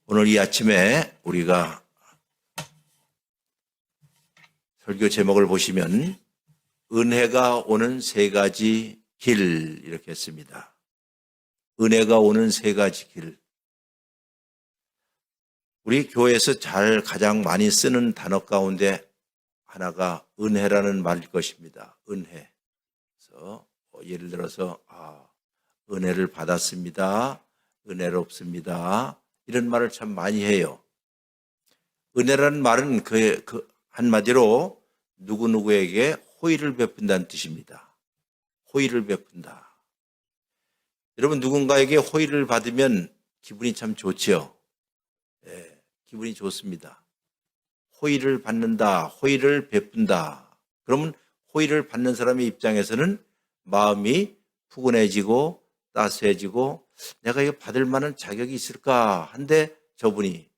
오늘 이 아침에 우리가 설교 제목을 보시면 은혜가 오는 세 가지 길 이렇게 했습니다. 은혜가 오는 세 가지 길. 우리 교회에서 가장 많이 쓰는 단어 가운데 하나가 은혜라는 말일 것입니다. 은혜. 그래서 예를 들어서 은혜를 받았습니다. 은혜롭습니다. 이런 말을 참 많이 해요. 은혜라는 말은 한마디로 누구누구에게 호의를 베푼다는 뜻입니다. 호의를 베푼다. 여러분 누군가에게 호의를 받으면 기분이 참 좋죠. 기분이 좋습니다. 호의를 받는다, 호의를 베푼다. 그러면 호의를 받는 사람의 입장에서는 마음이 푸근해지고 따스해지고 내가 이거 받을 만한 자격이 있을까 한데 저분이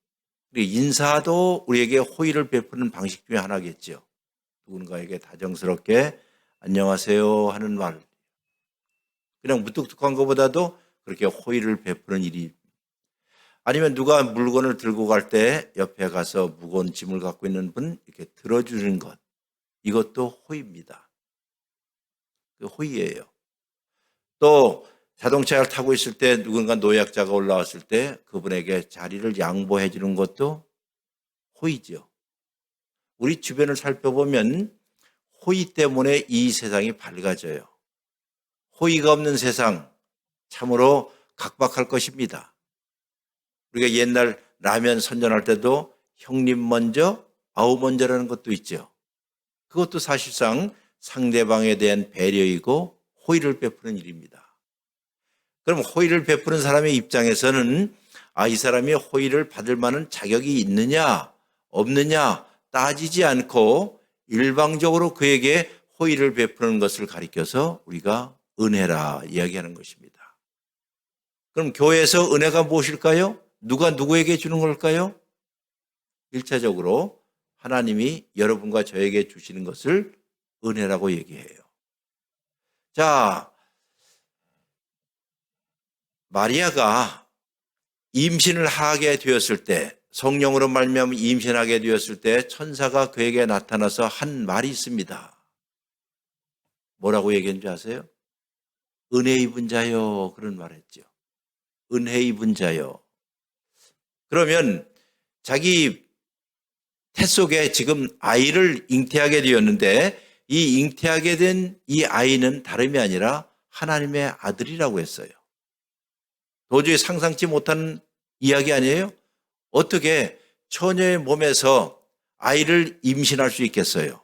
인사도 우리에게 호의를 베푸는 방식 중에 하나겠죠. 누군가에게 다정스럽게 안녕하세요 하는 말. 그냥 무뚝뚝한 것보다도 그렇게 호의를 베푸는 일이. 아니면 누가 물건을 들고 갈 때 옆에 가서 무거운 짐을 갖고 있는 분 이렇게 들어주는 것. 이것도 호의입니다. 그 호의예요. 또 자동차를 타고 있을 때 누군가 노약자가 올라왔을 때 그분에게 자리를 양보해 주는 것도 호의죠. 우리 주변을 살펴보면 호의 때문에 이 세상이 밝아져요. 호의가 없는 세상 참으로 각박할 것입니다. 우리가 옛날 라면 선전할 때도 형님 먼저 아우 먼저라는 것도 있죠. 그것도 사실상 상대방에 대한 배려이고 호의를 베푸는 일입니다. 그럼 호의를 베푸는 사람의 입장에서는 이 사람이 호의를 받을 만한 자격이 있느냐 없느냐 따지지 않고 일방적으로 그에게 호의를 베푸는 것을 가리켜서 우리가 은혜라 이야기하는 것입니다. 그럼 교회에서 은혜가 무엇일까요? 누가 누구에게 주는 걸까요? 1차적으로 하나님이 여러분과 저에게 주시는 것을 은혜라고 얘기해요. 자, 마리아가 임신을 하게 되었을 때, 성령으로 말미암아 임신하게 되었을 때 천사가 그에게 나타나서 한 말이 있습니다. 뭐라고 얘기했는지 아세요? 은혜 입은 자요. 그런 말을 했죠. 은혜 입은 자요. 그러면 자기 태 속에 지금 아이를 잉태하게 되었는데 이 잉태하게 된 이 아이는 다름이 아니라 하나님의 아들이라고 했어요. 도저히 상상치 못한 이야기 아니에요? 어떻게 처녀의 몸에서 아이를 임신할 수 있겠어요?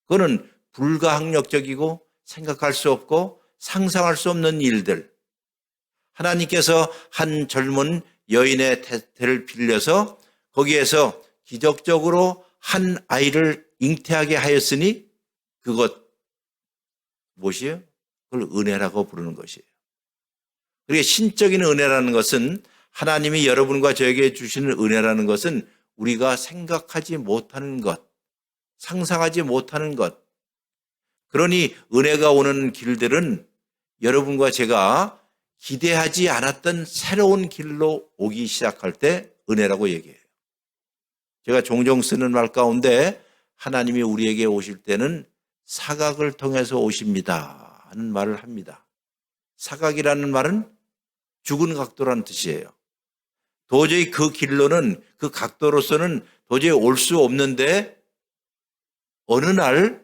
그거는 불가항력적이고 생각할 수 없고 상상할 수 없는 일들. 하나님께서 한 젊은 여인의 태를 빌려서 거기에서 기적적으로 한 아이를 잉태하게 하였으니 그것 무엇이에요? 그걸 은혜라고 부르는 것이에요. 그러니까 신적인 은혜라는 것은 하나님이 여러분과 저에게 주시는 은혜라는 것은 우리가 생각하지 못하는 것, 상상하지 못하는 것. 그러니 은혜가 오는 길들은 여러분과 제가 기대하지 않았던 새로운 길로 오기 시작할 때 은혜라고 얘기해요. 제가 종종 쓰는 말 가운데 하나님이 우리에게 오실 때는 사각을 통해서 오십니다 하는 말을 합니다. 사각이라는 말은 죽은 각도라는 뜻이에요. 도저히 그 길로는 그 각도로서는 도저히 올 수 없는데 어느 날이라고요?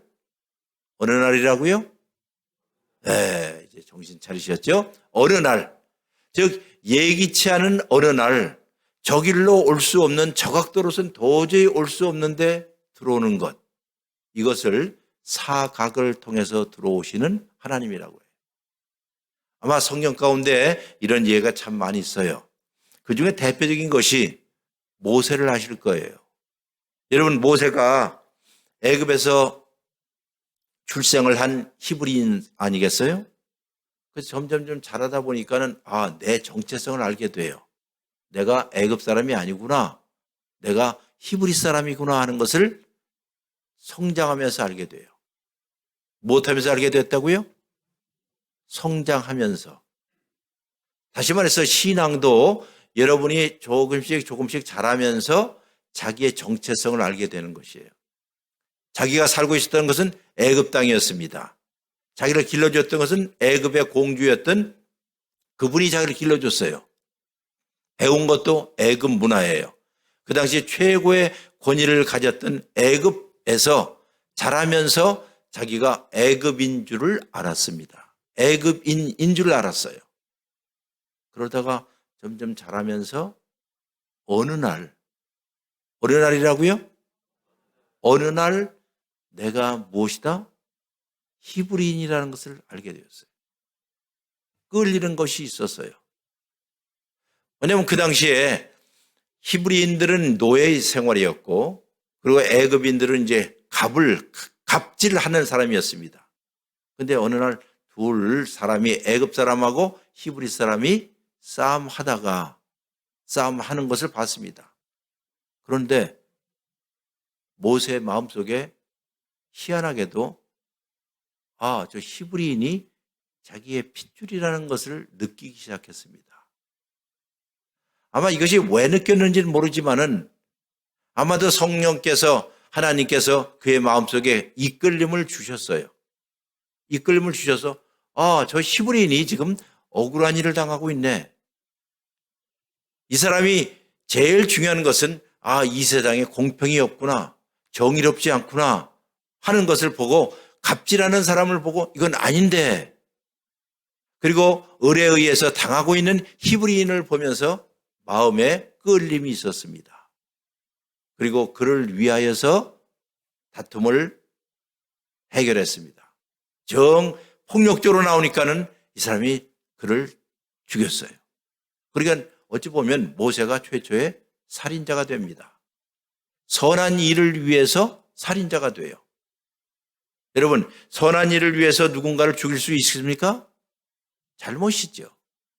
네, 이제 정신 차리셨죠? 어느 날, 즉 예기치 않은 어느 날 저 길로 올 수 없는 저 각도로서는 도저히 올 수 없는데 들어오는 것. 이것을 사각을 통해서 들어오시는 하나님이라고 해요. 아마 성경 가운데 이런 예가 참 많이 있어요. 그중에 대표적인 것이 모세를 아실 거예요. 여러분 모세가 애굽에서 출생을 한 히브리인 아니겠어요? 그래서 점점 자라다 보니까는 내 정체성을 알게 돼요. 내가 애굽 사람이 아니구나. 내가 히브리 사람이구나 하는 것을 성장하면서 알게 돼요. 무엇하면서 알게 됐다고요? 성장하면서. 다시 말해서 신앙도 여러분이 조금씩 자라면서 자기의 정체성을 알게 되는 것이에요. 자기가 살고 있었던 것은 애굽 땅이었습니다. 자기를 길러줬던 것은 애굽의 공주였던 그분이 자기를 길러줬어요. 배운 것도 애굽 문화예요. 그 당시 최고의 권위를 가졌던 애굽에서 자라면서 자기가 애굽인 줄을 알았습니다. 애굽인인 줄을 알았어요. 그러다가 점점 자라면서 어느 날이라고요? 어느 날 내가 무엇이다? 히브리인이라는 것을 알게 되었어요. 끌리는 것이 있었어요. 왜냐하면 그 당시에 히브리인들은 노예 생활이었고, 그리고 애굽인들은 이제 갑질하는 사람이었습니다. 근데 어느 날 둘 사람이 애굽 사람하고 히브리 사람이 싸움하는 것을 봤습니다. 그런데 모세의 마음속에 희한하게도 저 히브리인이 자기의 핏줄이라는 것을 느끼기 시작했습니다. 아마 이것이 왜 느꼈는지는 모르지만은 아마도 성령께서 하나님께서 그의 마음속에 이끌림을 주셨어요. 이끌림을 주셔서 저 히브리인이 지금 억울한 일을 당하고 있네. 이 사람이 제일 중요한 것은 이 세상에 공평이 없구나, 정의롭지 않구나 하는 것을 보고, 갑질하는 사람을 보고 이건 아닌데, 그리고 을에 의해서 당하고 있는 히브리인을 보면서 마음에 끌림이 있었습니다. 그리고 그를 위하여서 다툼을 해결했습니다. 폭력적으로 나오니까는 이 사람이 그를 죽였어요. 그러니까 어찌 보면 모세가 최초의 살인자가 됩니다. 선한 일을 위해서 살인자가 돼요. 여러분, 선한 일을 위해서 누군가를 죽일 수 있습니까? 잘못이죠.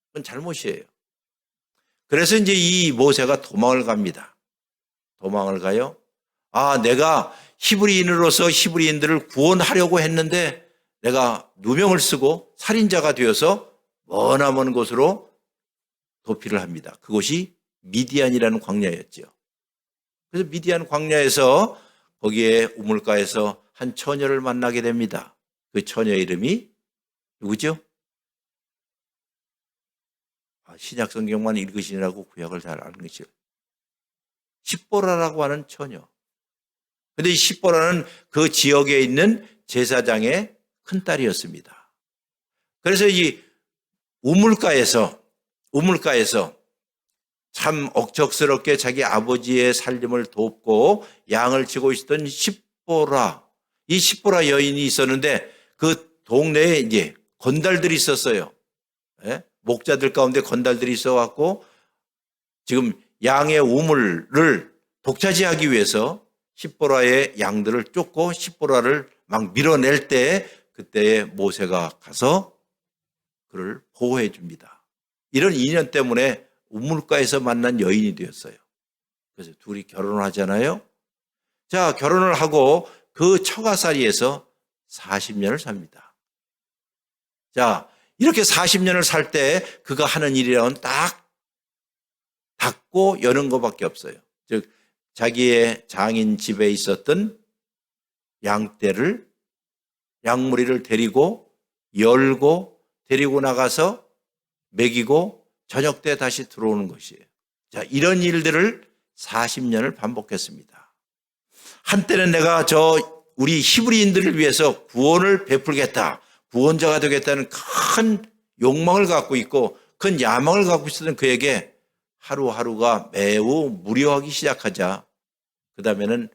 그건 잘못이에요. 그래서 이제 이 모세가 도망을 갑니다. 도망을 가요. 내가 히브리인으로서 히브리인들을 구원하려고 했는데 내가 누명을 쓰고 살인자가 되어서 머나먼 곳으로 도피를 합니다. 그곳이 미디안이라는 광야였죠. 그래서 미디안 광야에서 거기에 우물가에서 한 처녀를 만나게 됩니다. 그 처녀 이름이 누구죠? 신약 성경만 읽으시느라고 구약을 잘 아는 것이요. 십보라라고 하는 처녀. 그런데 이 십보라는 그 지역에 있는 제사장의 큰딸이었습니다. 그래서 이 우물가에서 참 억척스럽게 자기 아버지의 살림을 돕고 양을 치고 있었던 십보라, 이 십보라 여인이 있었는데 그 동네에 이제 건달들이 있었어요. 목자들 가운데 건달들이 있어갖고 지금 양의 우물을 독차지하기 위해서 십보라의 양들을 쫓고 십보라를 막 밀어낼 때 그때에 모세가 가서 그를 보호해 줍니다. 이런 인연 때문에 우물가에서 만난 여인이 되었어요. 그래서 둘이 결혼을 하잖아요. 자, 결혼을 하고 그 처가살이에서 40년을 삽니다. 자, 이렇게 40년을 살 때 그가 하는 일이라고는 딱 닫고 여는 것밖에 없어요. 즉 자기의 장인 집에 있었던 양무리를 데리고 열고 데리고 나가서 먹이고 저녁 때 다시 들어오는 것이에요. 자, 이런 일들을 40년을 반복했습니다. 한때는 내가 우리 히브리인들을 위해서 구원을 베풀겠다, 구원자가 되겠다는 큰 욕망을 갖고 있고 큰 야망을 갖고 있었던 그에게 하루하루가 매우 무료하기 시작하자 그 다음에는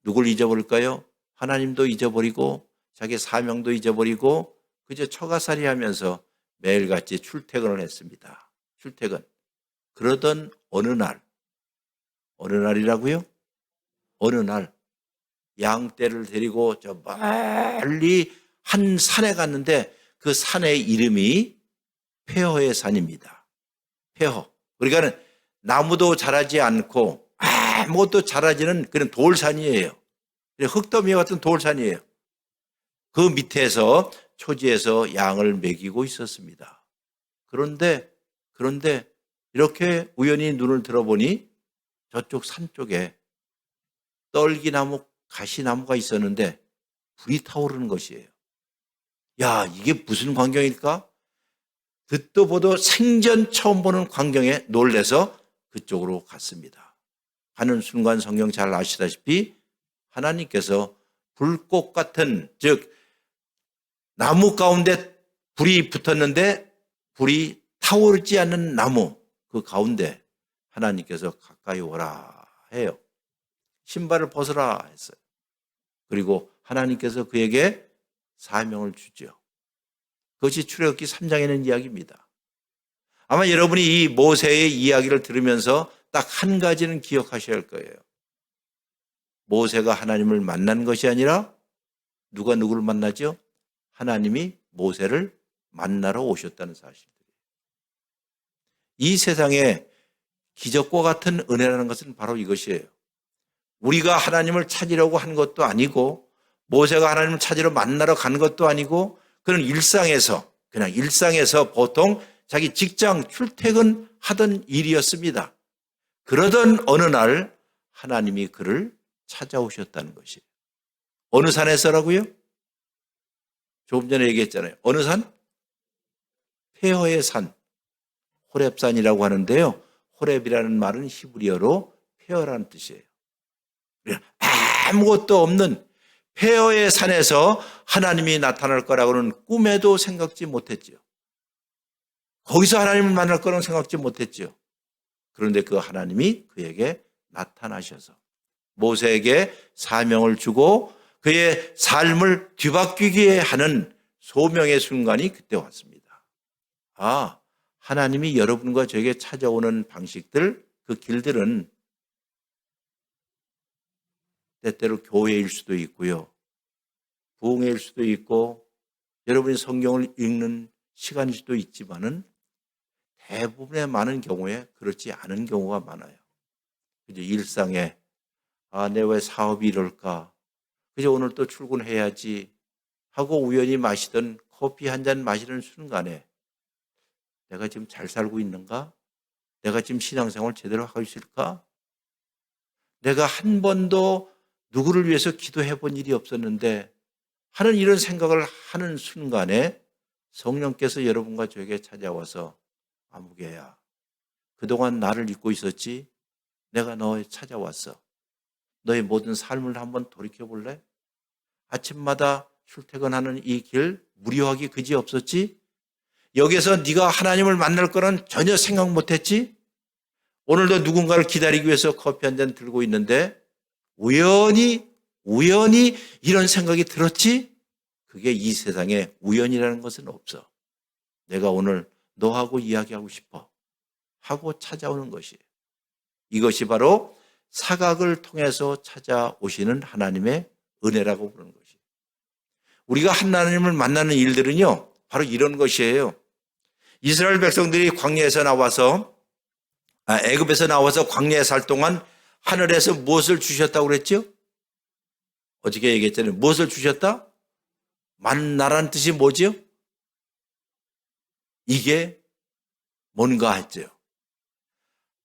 누굴 잊어버릴까요? 하나님도 잊어버리고 자기 사명도 잊어버리고 그저 처가살이 하면서 매일같이 출퇴근을 했습니다. 출퇴근. 그러던 어느 날이라고요? 어느 날 양떼를 데리고 저 멀리 한 산에 갔는데 그 산의 이름이 폐허의 산입니다. 폐허. 그러니까 나무도 자라지 않고 아무것도 자라지는 그런 돌산이에요. 흙더미와 같은 돌산이에요. 그 밑에서 초지에서 양을 먹이고 있었습니다. 그런데 이렇게 우연히 눈을 들어보니 저쪽 산 쪽에 떨기나무, 가시나무가 있었는데 불이 타오르는 것이에요. 야, 이게 무슨 광경일까? 듣도 보도 생전 처음 보는 광경에 놀래서 그쪽으로 갔습니다. 가는 순간 성경 잘 아시다시피 하나님께서 불꽃 같은, 즉 나무 가운데 불이 붙었는데 불이 타오르지 않는 나무 그 가운데 하나님께서 가까이 오라 해요. 신발을 벗으라 했어요. 그리고 하나님께서 그에게 사명을 주죠. 그것이 출애굽기 3장에 있는 이야기입니다. 아마 여러분이 이 모세의 이야기를 들으면서 딱 한 가지는 기억하셔야 할 거예요. 모세가 하나님을 만난 것이 아니라 누가 누구를 만나죠? 하나님이 모세를 만나러 오셨다는 사실이에요. 이 세상에 기적과 같은 은혜라는 것은 바로 이것이에요. 우리가 하나님을 찾으려고 한 것도 아니고 모세가 하나님을 찾으러 만나러 간 것도 아니고 그는 그냥 일상에서 보통 자기 직장 출퇴근하던 일이었습니다. 그러던 어느 날 하나님이 그를 찾아오셨다는 것이에요. 어느 산에서라고요? 조금 전에 얘기했잖아요. 어느 산? 페어의 산, 호렙산이라고 하는데요. 호렙이라는 말은 히브리어로 페어라는 뜻이에요. 아무것도 없는 페어의 산에서 하나님이 나타날 거라고는 꿈에도 생각지 못했지요. 거기서 하나님을 만날 거라고 생각지 못했지요. 그런데 그 하나님이 그에게 나타나셔서 모세에게 사명을 주고 그의 삶을 뒤바뀌게 하는 소명의 순간이 그때 왔습니다. 아, 하나님이 여러분과 저에게 찾아오는 방식들, 그 길들은 때때로 교회일 수도 있고요. 부흥회일 수도 있고 여러분이 성경을 읽는 시간일 수도 있지만은 대부분의 많은 경우에 그렇지 않은 경우가 많아요. 그저 일상에 내 왜 사업이 이럴까? 그저 오늘 또 출근해야지 하고 우연히 마시던 커피 한 잔 마시는 순간에 내가 지금 잘 살고 있는가? 내가 지금 신앙생활 제대로 하고 있을까? 내가 한 번도 누구를 위해서 기도해 본 일이 없었는데 하는 이런 생각을 하는 순간에 성령께서 여러분과 저에게 찾아와서 아무개야, 그동안 나를 잊고 있었지? 내가 너 찾아왔어. 너의 모든 삶을 한번 돌이켜볼래? 아침마다 출퇴근하는 이 길 무료하기 그지 없었지? 여기서 네가 하나님을 만날 거는 전혀 생각 못했지? 오늘도 누군가를 기다리기 위해서 커피 한 잔 들고 있는데 우연히 이런 생각이 들었지? 그게 이 세상에 우연이라는 것은 없어. 내가 오늘 너하고 이야기하고 싶어 하고 찾아오는 것이에요. 이것이 바로 사각을 통해서 찾아오시는 하나님의 은혜라고 부르는 것이에요. 우리가 하나님을 만나는 일들은요, 바로 이런 것이에요. 이스라엘 백성들이 광야에서 나와서 애굽에서 나와서 광야에 살 동안 하늘에서 무엇을 주셨다고 그랬죠? 어저께 얘기했잖아요. 무엇을 주셨다? 만나라는 뜻이 뭐죠? 이게 뭔가 했죠.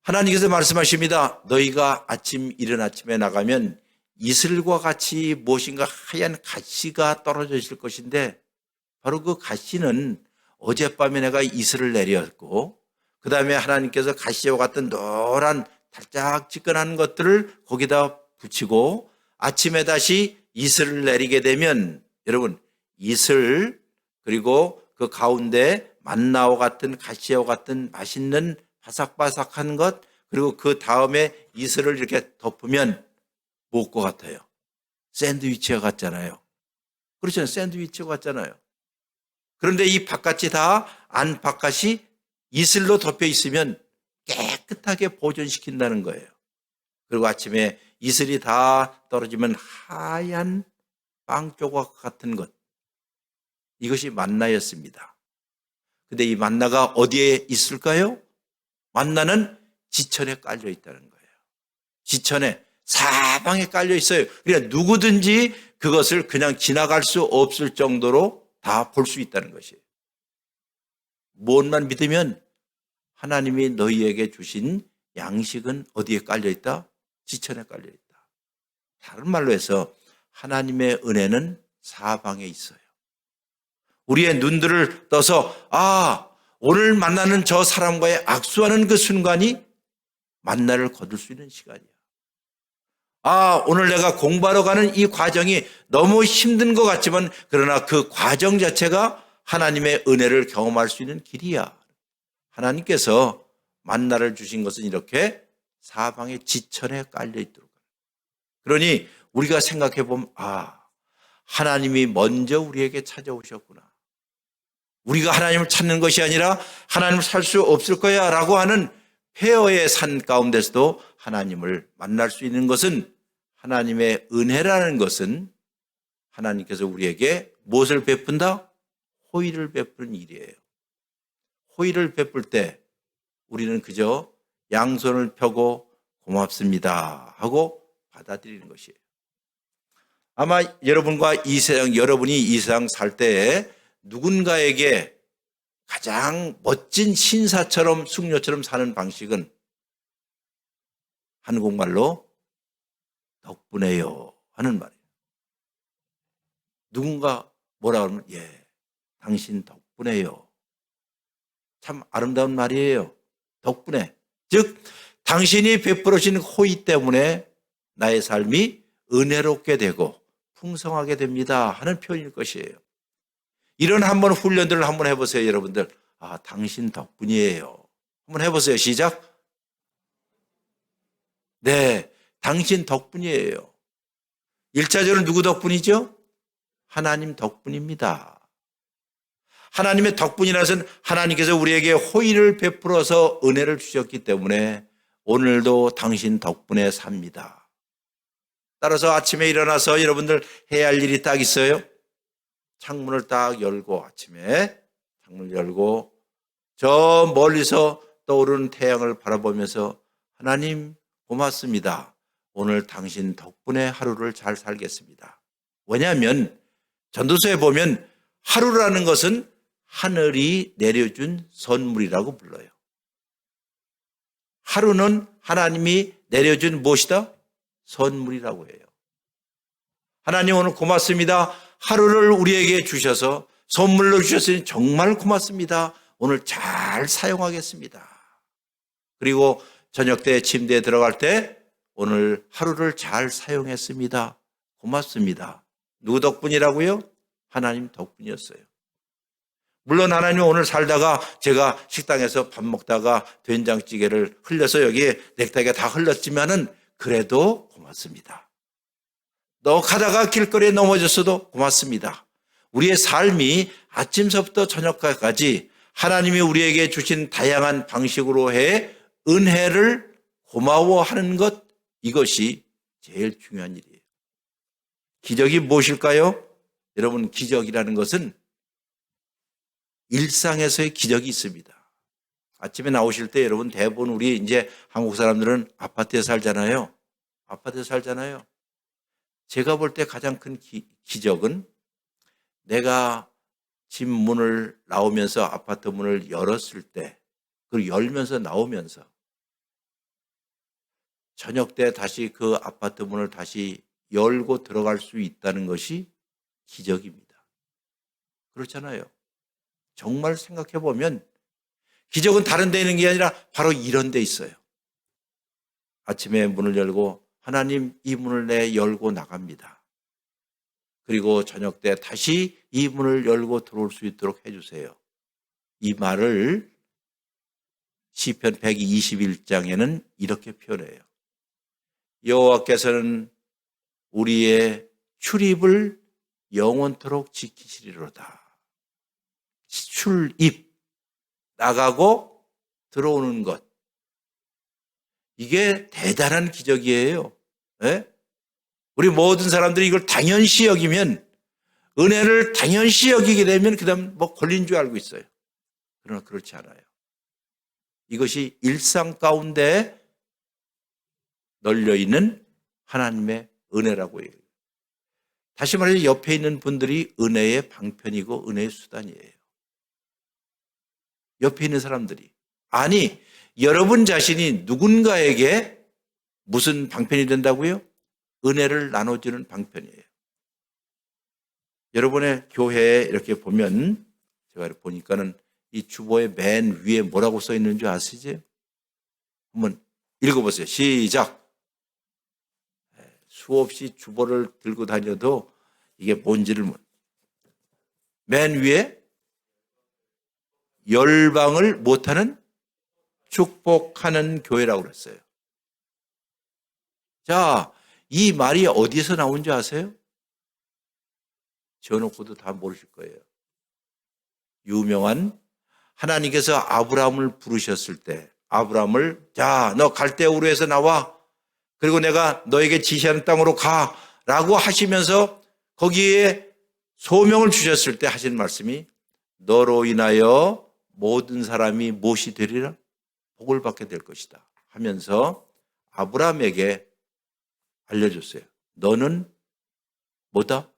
하나님께서 말씀하십니다. 너희가 이른 아침에 나가면 이슬과 같이 무엇인가 하얀 가시가 떨어져 있을 것인데 바로 그 가시는 어젯밤에 내가 이슬을 내렸고 그 다음에 하나님께서 가시와 같은 노란 달짝지근한 것들을 거기다 붙이고 아침에 다시 이슬을 내리게 되면 여러분 이슬 그리고 그 가운데 만나와 같은 가시와 같은 맛있는 바삭바삭한 것 그리고 그 다음에 이슬을 이렇게 덮으면 무엇과 같아요? 샌드위치와 같잖아요. 그렇죠? 샌드위치와 같잖아요. 그런데 이 바깥이 다 안 바깥이 이슬로 덮여 있으면 깨끗하게 보존시킨다는 거예요. 그리고 아침에 이슬이 다 떨어지면 하얀 빵 조각 같은 것. 이것이 만나였습니다. 근데 이 만나가 어디에 있을까요? 만나는 지천에 깔려 있다는 거예요. 지천에 사방에 깔려 있어요. 그러니까 누구든지 그것을 그냥 지나갈 수 없을 정도로 다 볼 수 있다는 것이에요. 무엇만 믿으면 하나님이 너희에게 주신 양식은 어디에 깔려있다? 지천에 깔려있다. 다른 말로 해서 하나님의 은혜는 사방에 있어요. 우리의 눈들을 떠서 오늘 만나는 저 사람과의 악수하는 그 순간이 만나를 거둘 수 있는 시간이야. 오늘 내가 공부하러 가는 이 과정이 너무 힘든 것 같지만 그러나 그 과정 자체가 하나님의 은혜를 경험할 수 있는 길이야. 하나님께서 만나를 주신 것은 이렇게 사방의 지천에 깔려있도록. 그러니 우리가 생각해 보면 하나님이 먼저 우리에게 찾아오셨구나. 우리가 하나님을 찾는 것이 아니라 하나님을 살 수 없을 거야 라고 하는 폐허의 산 가운데서도 하나님을 만날 수 있는 것은 하나님의 은혜라는 것은 하나님께서 우리에게 무엇을 베푼다? 호의를 베푸는 일이에요. 호의를 베풀 때 우리는 그저 양손을 펴고 고맙습니다 하고 받아들이는 것이에요. 아마 여러분이 이 세상 살 때에 누군가에게 가장 멋진 신사처럼 숙녀처럼 사는 방식은 한국말로 덕분에요 하는 말이에요. 누군가 뭐라 그러면 당신 덕분에요. 참 아름다운 말이에요. 덕분에. 즉 당신이 베풀어 주신 호의 때문에 나의 삶이 은혜롭게 되고 풍성하게 됩니다 하는 표현일 것이에요. 이런 한번 훈련들을 한번 해보세요. 여러분들. 당신 덕분이에요. 한번 해보세요. 시작. 네, 당신 덕분이에요. 1차적으로 누구 덕분이죠? 하나님 덕분입니다. 하나님의 덕분이라서는 하나님께서 우리에게 호의를 베풀어서 은혜를 주셨기 때문에 오늘도 당신 덕분에 삽니다. 따라서 아침에 일어나서 여러분들 해야 할 일이 딱 있어요. 창문을 딱 열고 아침에 창문을 열고 저 멀리서 떠오르는 태양을 바라보면서 하나님 고맙습니다. 오늘 당신 덕분에 하루를 잘 살겠습니다. 왜냐하면 전도서에 보면 하루라는 것은 하늘이 내려준 선물이라고 불러요. 하루는 하나님이 내려준 무엇이다? 선물이라고 해요. 하나님 오늘 고맙습니다. 하루를 우리에게 주셔서 선물로 주셨으니 정말 고맙습니다. 오늘 잘 사용하겠습니다. 그리고 저녁 때 침대에 들어갈 때 오늘 하루를 잘 사용했습니다. 고맙습니다. 누구 덕분이라고요? 하나님 덕분이었어요. 물론 하나님 오늘 살다가 제가 식당에서 밥 먹다가 된장찌개를 흘려서 여기에 넥타이가 다 흘렀지만은 그래도 고맙습니다. 너 가다가 길거리에 넘어졌어도 고맙습니다. 우리의 삶이 아침서부터 저녁까지 하나님이 우리에게 주신 다양한 방식으로 해 은혜를 고마워하는 것, 이것이 제일 중요한 일이에요. 기적이 무엇일까요? 여러분, 기적이라는 것은 일상에서의 기적이 있습니다. 아침에 나오실 때 여러분 대부분 우리 이제 한국 사람들은 아파트에 살잖아요. 아파트에 살잖아요. 제가 볼 때 가장 큰 기적은 내가 집 문을 나오면서 아파트 문을 열었을 때 그리고 열면서 나오면서 저녁 때 다시 그 아파트 문을 다시 열고 들어갈 수 있다는 것이 기적입니다. 그렇잖아요. 정말 생각해 보면 기적은 다른 데 있는 게 아니라 바로 이런 데 있어요. 아침에 문을 열고 하나님 이 문을 내 열고 나갑니다. 그리고 저녁 때 다시 이 문을 열고 들어올 수 있도록 해주세요. 이 말을 시편 121장에는 이렇게 표현해요. 여호와께서는 우리의 출입을 영원토록 지키시리로다. 출입, 나가고 들어오는 것. 이게 대단한 기적이에요. 네? 우리 모든 사람들이 이걸 당연시 여기면, 은혜를 당연시 여기게 되면 그다음 뭐 걸린 줄 알고 있어요. 그러나 그렇지 않아요. 이것이 일상 가운데 널려 있는 하나님의 은혜라고 해요. 다시 말해서 옆에 있는 분들이 은혜의 방편이고 은혜의 수단이에요. 옆에 있는 사람들이. 아니, 여러분 자신이 누군가에게 무슨 방편이 된다고요? 은혜를 나눠주는 방편이에요. 여러분의 교회에 이렇게 보면, 제가 보니까는 이 주보의 맨 위에 뭐라고 써 있는 줄 아시죠? 한번 읽어보세요. 시작. 수없이 주보를 들고 다녀도 이게 뭔지를 맨 위에 열방을 못하는 축복하는 교회라고 그랬어요. 자, 이 말이 어디서 나온 줄 아세요? 지어놓고도 다 모르실 거예요. 유명한 하나님께서 아브라함을 부르셨을 때, 아브라함을 자, 너 갈대우르에서 나와. 그리고 내가 너에게 지시하는 땅으로 가. 라고 하시면서 거기에 소명을 주셨을 때 하신 말씀이 너로 인하여 모든 사람이 무엇이 되리라? 복을 받게 될 것이다. 하면서 아브라함에게 알려줬어요. 너는 뭐다?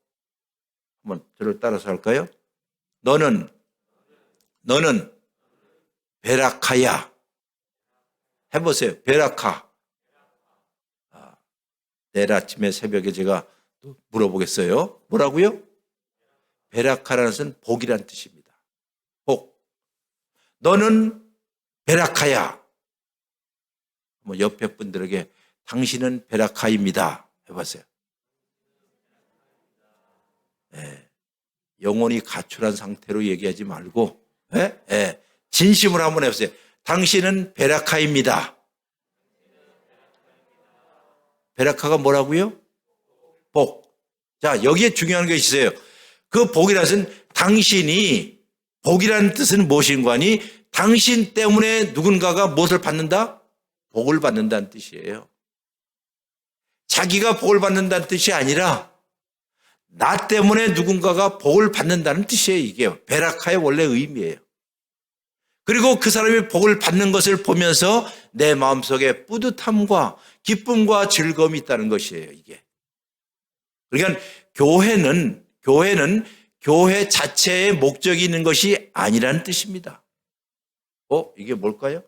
한번 저를 따라서 할까요? 너는 베라카야. 해보세요. 베라카. 내일 아침에 새벽에 제가 또 물어보겠어요. 뭐라고요? 베라카라는 것은 복이란 뜻입니다. 복. 너는 베라카야. 뭐 옆에 분들에게 당신은 베라카입니다. 해보세요. 네. 영혼이 가출한 상태로 얘기하지 말고, 네? 네. 진심으로 한번 해보세요. 당신은 베라카입니다. 베라카가 뭐라고요? 복. 자, 여기에 중요한 게 있어요. 그 복이라는 것은 당신이, 복이라는 뜻은 무엇인가 하니 당신 때문에 누군가가 무엇을 받는다? 복을 받는다는 뜻이에요. 자기가 복을 받는다는 뜻이 아니라 나 때문에 누군가가 복을 받는다는 뜻이에요. 이게 베라카의 원래 의미예요. 그리고 그 사람이 복을 받는 것을 보면서 내 마음속에 뿌듯함과 기쁨과 즐거움이 있다는 것이에요. 이게. 그러니까 교회는 교회 자체의 목적이 있는 것이 아니라는 뜻입니다. 이게 뭘까요?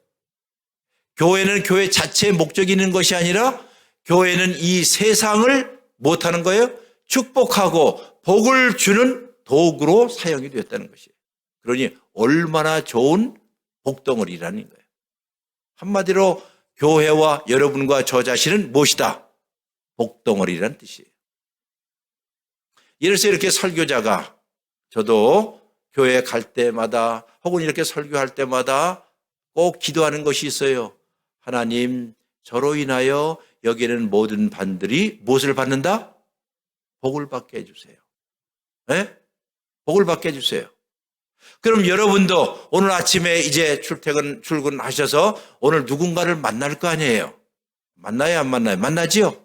교회는 교회 자체의 목적이 있는 것이 아니라 교회는 이 세상을 못하는 거예요? 축복하고 복을 주는 도구로 사용이 되었다는 것이에요. 그러니 얼마나 좋은 복덩어리라는 거예요. 한마디로 교회와 여러분과 저 자신은 무엇이다? 복덩어리라는 뜻이에요. 이래서 이렇게 설교자가 저도 교회 갈 때마다 혹은 이렇게 설교할 때마다 꼭 기도하는 것이 있어요. 하나님, 저로 인하여 여기는 모든 반들이 무엇을 받는다? 복을 받게 해주세요. 네? 복을 받게 해주세요. 그럼 여러분도 오늘 아침에 이제 출근하셔서 오늘 누군가를 만날 거 아니에요. 만나요, 안 만나요? 만나지요?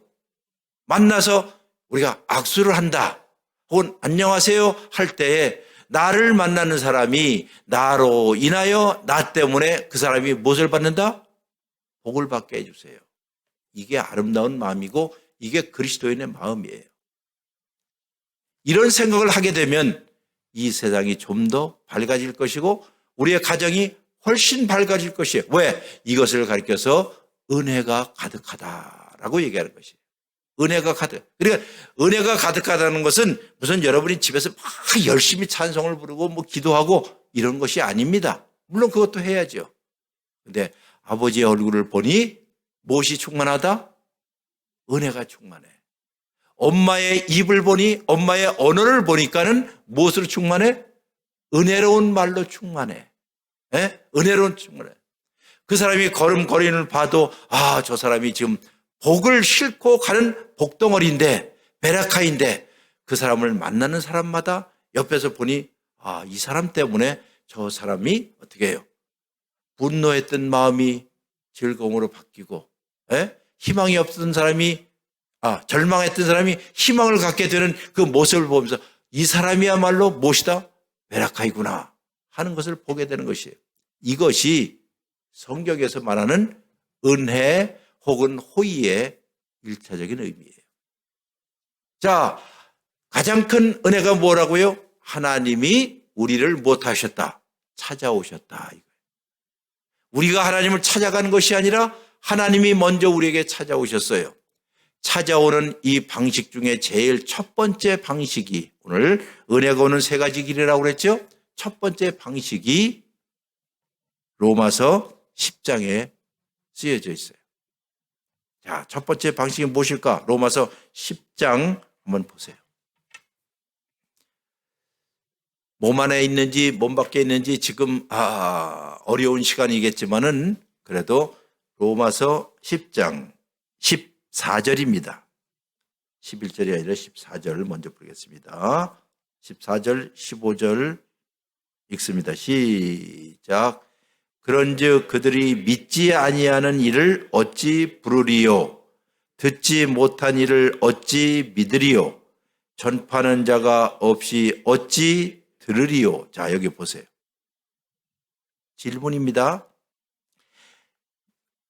만나서 우리가 악수를 한다. 혹은 안녕하세요 할 때에 나를 만나는 사람이 나로 인하여 나 때문에 그 사람이 무엇을 받는다? 복을 받게 해주세요. 이게 아름다운 마음이고 이게 그리스도인의 마음이에요. 이런 생각을 하게 되면 이 세상이 좀 더 밝아질 것이고 우리의 가정이 훨씬 밝아질 것이에요. 왜? 이것을 가리켜서 은혜가 가득하다라고 얘기하는 것이에요. 은혜가 가득. 그러니까 은혜가 가득하다는 것은 무슨 여러분이 집에서 막 열심히 찬송을 부르고 뭐 기도하고 이런 것이 아닙니다. 물론 그것도 해야죠. 근데 아버지의 얼굴을 보니 무엇이 충만하다? 은혜가 충만해. 엄마의 입을 보니 엄마의 언어를 보니까는 무엇으로 충만해? 은혜로운 말로 충만해. 예? 은혜로운 충만해. 그 사람이 걸음걸이를 봐도 저 사람이 지금 복을 싣고 가는 복덩어리인데 베라카인데 그 사람을 만나는 사람마다 옆에서 보니 이 사람 때문에 저 사람이 어떻게 해요? 분노했던 마음이 즐거움으로 바뀌고 희망이 없던 사람이 절망했던 사람이 희망을 갖게 되는 그 모습을 보면서 이 사람이야말로 무엇이다? 베라카이구나 하는 것을 보게 되는 것이에요. 이것이 성경에서 말하는 은혜 혹은 호의의 일차적인 의미예요. 자, 가장 큰 은혜가 뭐라고요? 하나님이 우리를 못하셨다. 찾아오셨다. 우리가 하나님을 찾아가는 것이 아니라 하나님이 먼저 우리에게 찾아오셨어요. 찾아오는 이 방식 중에 제일 첫 번째 방식이 오늘 은혜가 오는 세 가지 길이라고 그랬죠? 첫 번째 방식이 로마서 10장에 쓰여져 있어요. 자, 첫 번째 방식이 무엇일까? 로마서 10장 한번 보세요. 몸 안에 있는지 몸 밖에 있는지 지금 어려운 시간이겠지만은 그래도 로마서 10장 14절입니다. 11절이 아니라 14절 먼저 보겠습니다. 14절 15절 읽습니다. 시작. 그런즉 그들이 믿지 아니하는 일을 어찌 부르리요? 듣지 못한 일을 어찌 믿으리요? 전파하는 자가 없이 어찌 들으리요? 자, 여기 보세요. 질문입니다.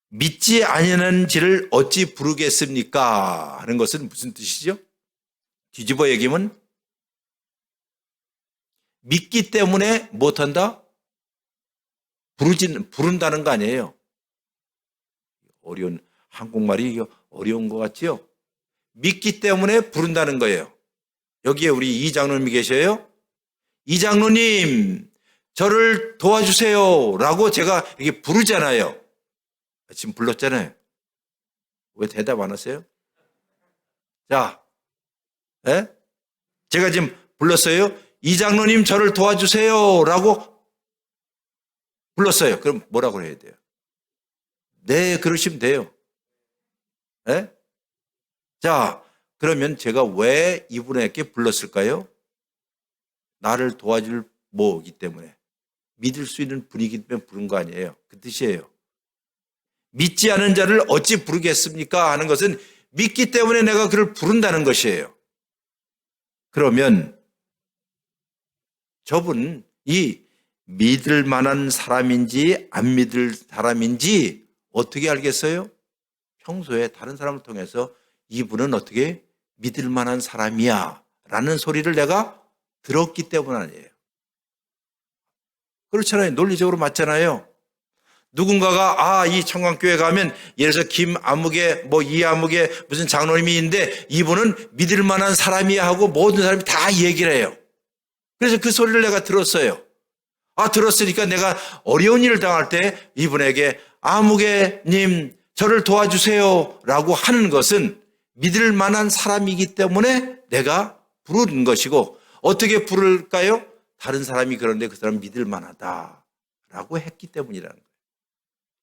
믿지 아니하는 지를 어찌 부르겠습니까? 하는 것은 무슨 뜻이죠? 뒤집어 얘기하면 믿기 때문에 못한다? 부른다는 거 아니에요. 어려운 한국말이 어려운 것 같지요? 믿기 때문에 부른다는 거예요. 여기에 우리 이장로님이 계셔요. 이장로님, 저를 도와주세요 라고 제가 이렇게 부르잖아요. 지금 불렀잖아요. 왜 대답 안 하세요? 자, 네? 제가 지금 불렀어요. 이장로님, 저를 도와주세요 라고 불렀어요. 그럼 뭐라고 해야 돼요? 네, 그러시면 돼요. 네? 자, 그러면 제가 왜 이분에게 불렀을까요? 나를 도와줄 뭐이기 때문에, 믿을 수 있는 분이기 때문에 부른 거 아니에요. 그 뜻이에요. 믿지 않은 자를 어찌 부르겠습니까? 하는 것은 믿기 때문에 내가 그를 부른다는 것이에요. 그러면 저분 이 믿을 만한 사람인지 안 믿을 사람인지 어떻게 알겠어요? 평소에 다른 사람을 통해서 이분은 어떻게 믿을 만한 사람이야 라는 소리를 내가 들었기 때문 아니에요. 그렇잖아요. 논리적으로 맞잖아요. 누군가가 이 청강교회 가면 예를 들어서 김아무개 이아무개 무슨 장로님이 있는데 이분은 믿을 만한 사람이야 하고 모든 사람이 다 얘기를 해요. 그래서 그 소리를 내가 들었어요. 들었으니까 내가 어려운 일을 당할 때 이분에게 아무개님 저를 도와주세요 라고 하는 것은 믿을 만한 사람이기 때문에 내가 부르는 것이고, 어떻게 부를까요? 다른 사람이 그런데 그 사람 믿을 만하다라고 했기 때문이라는 거예요.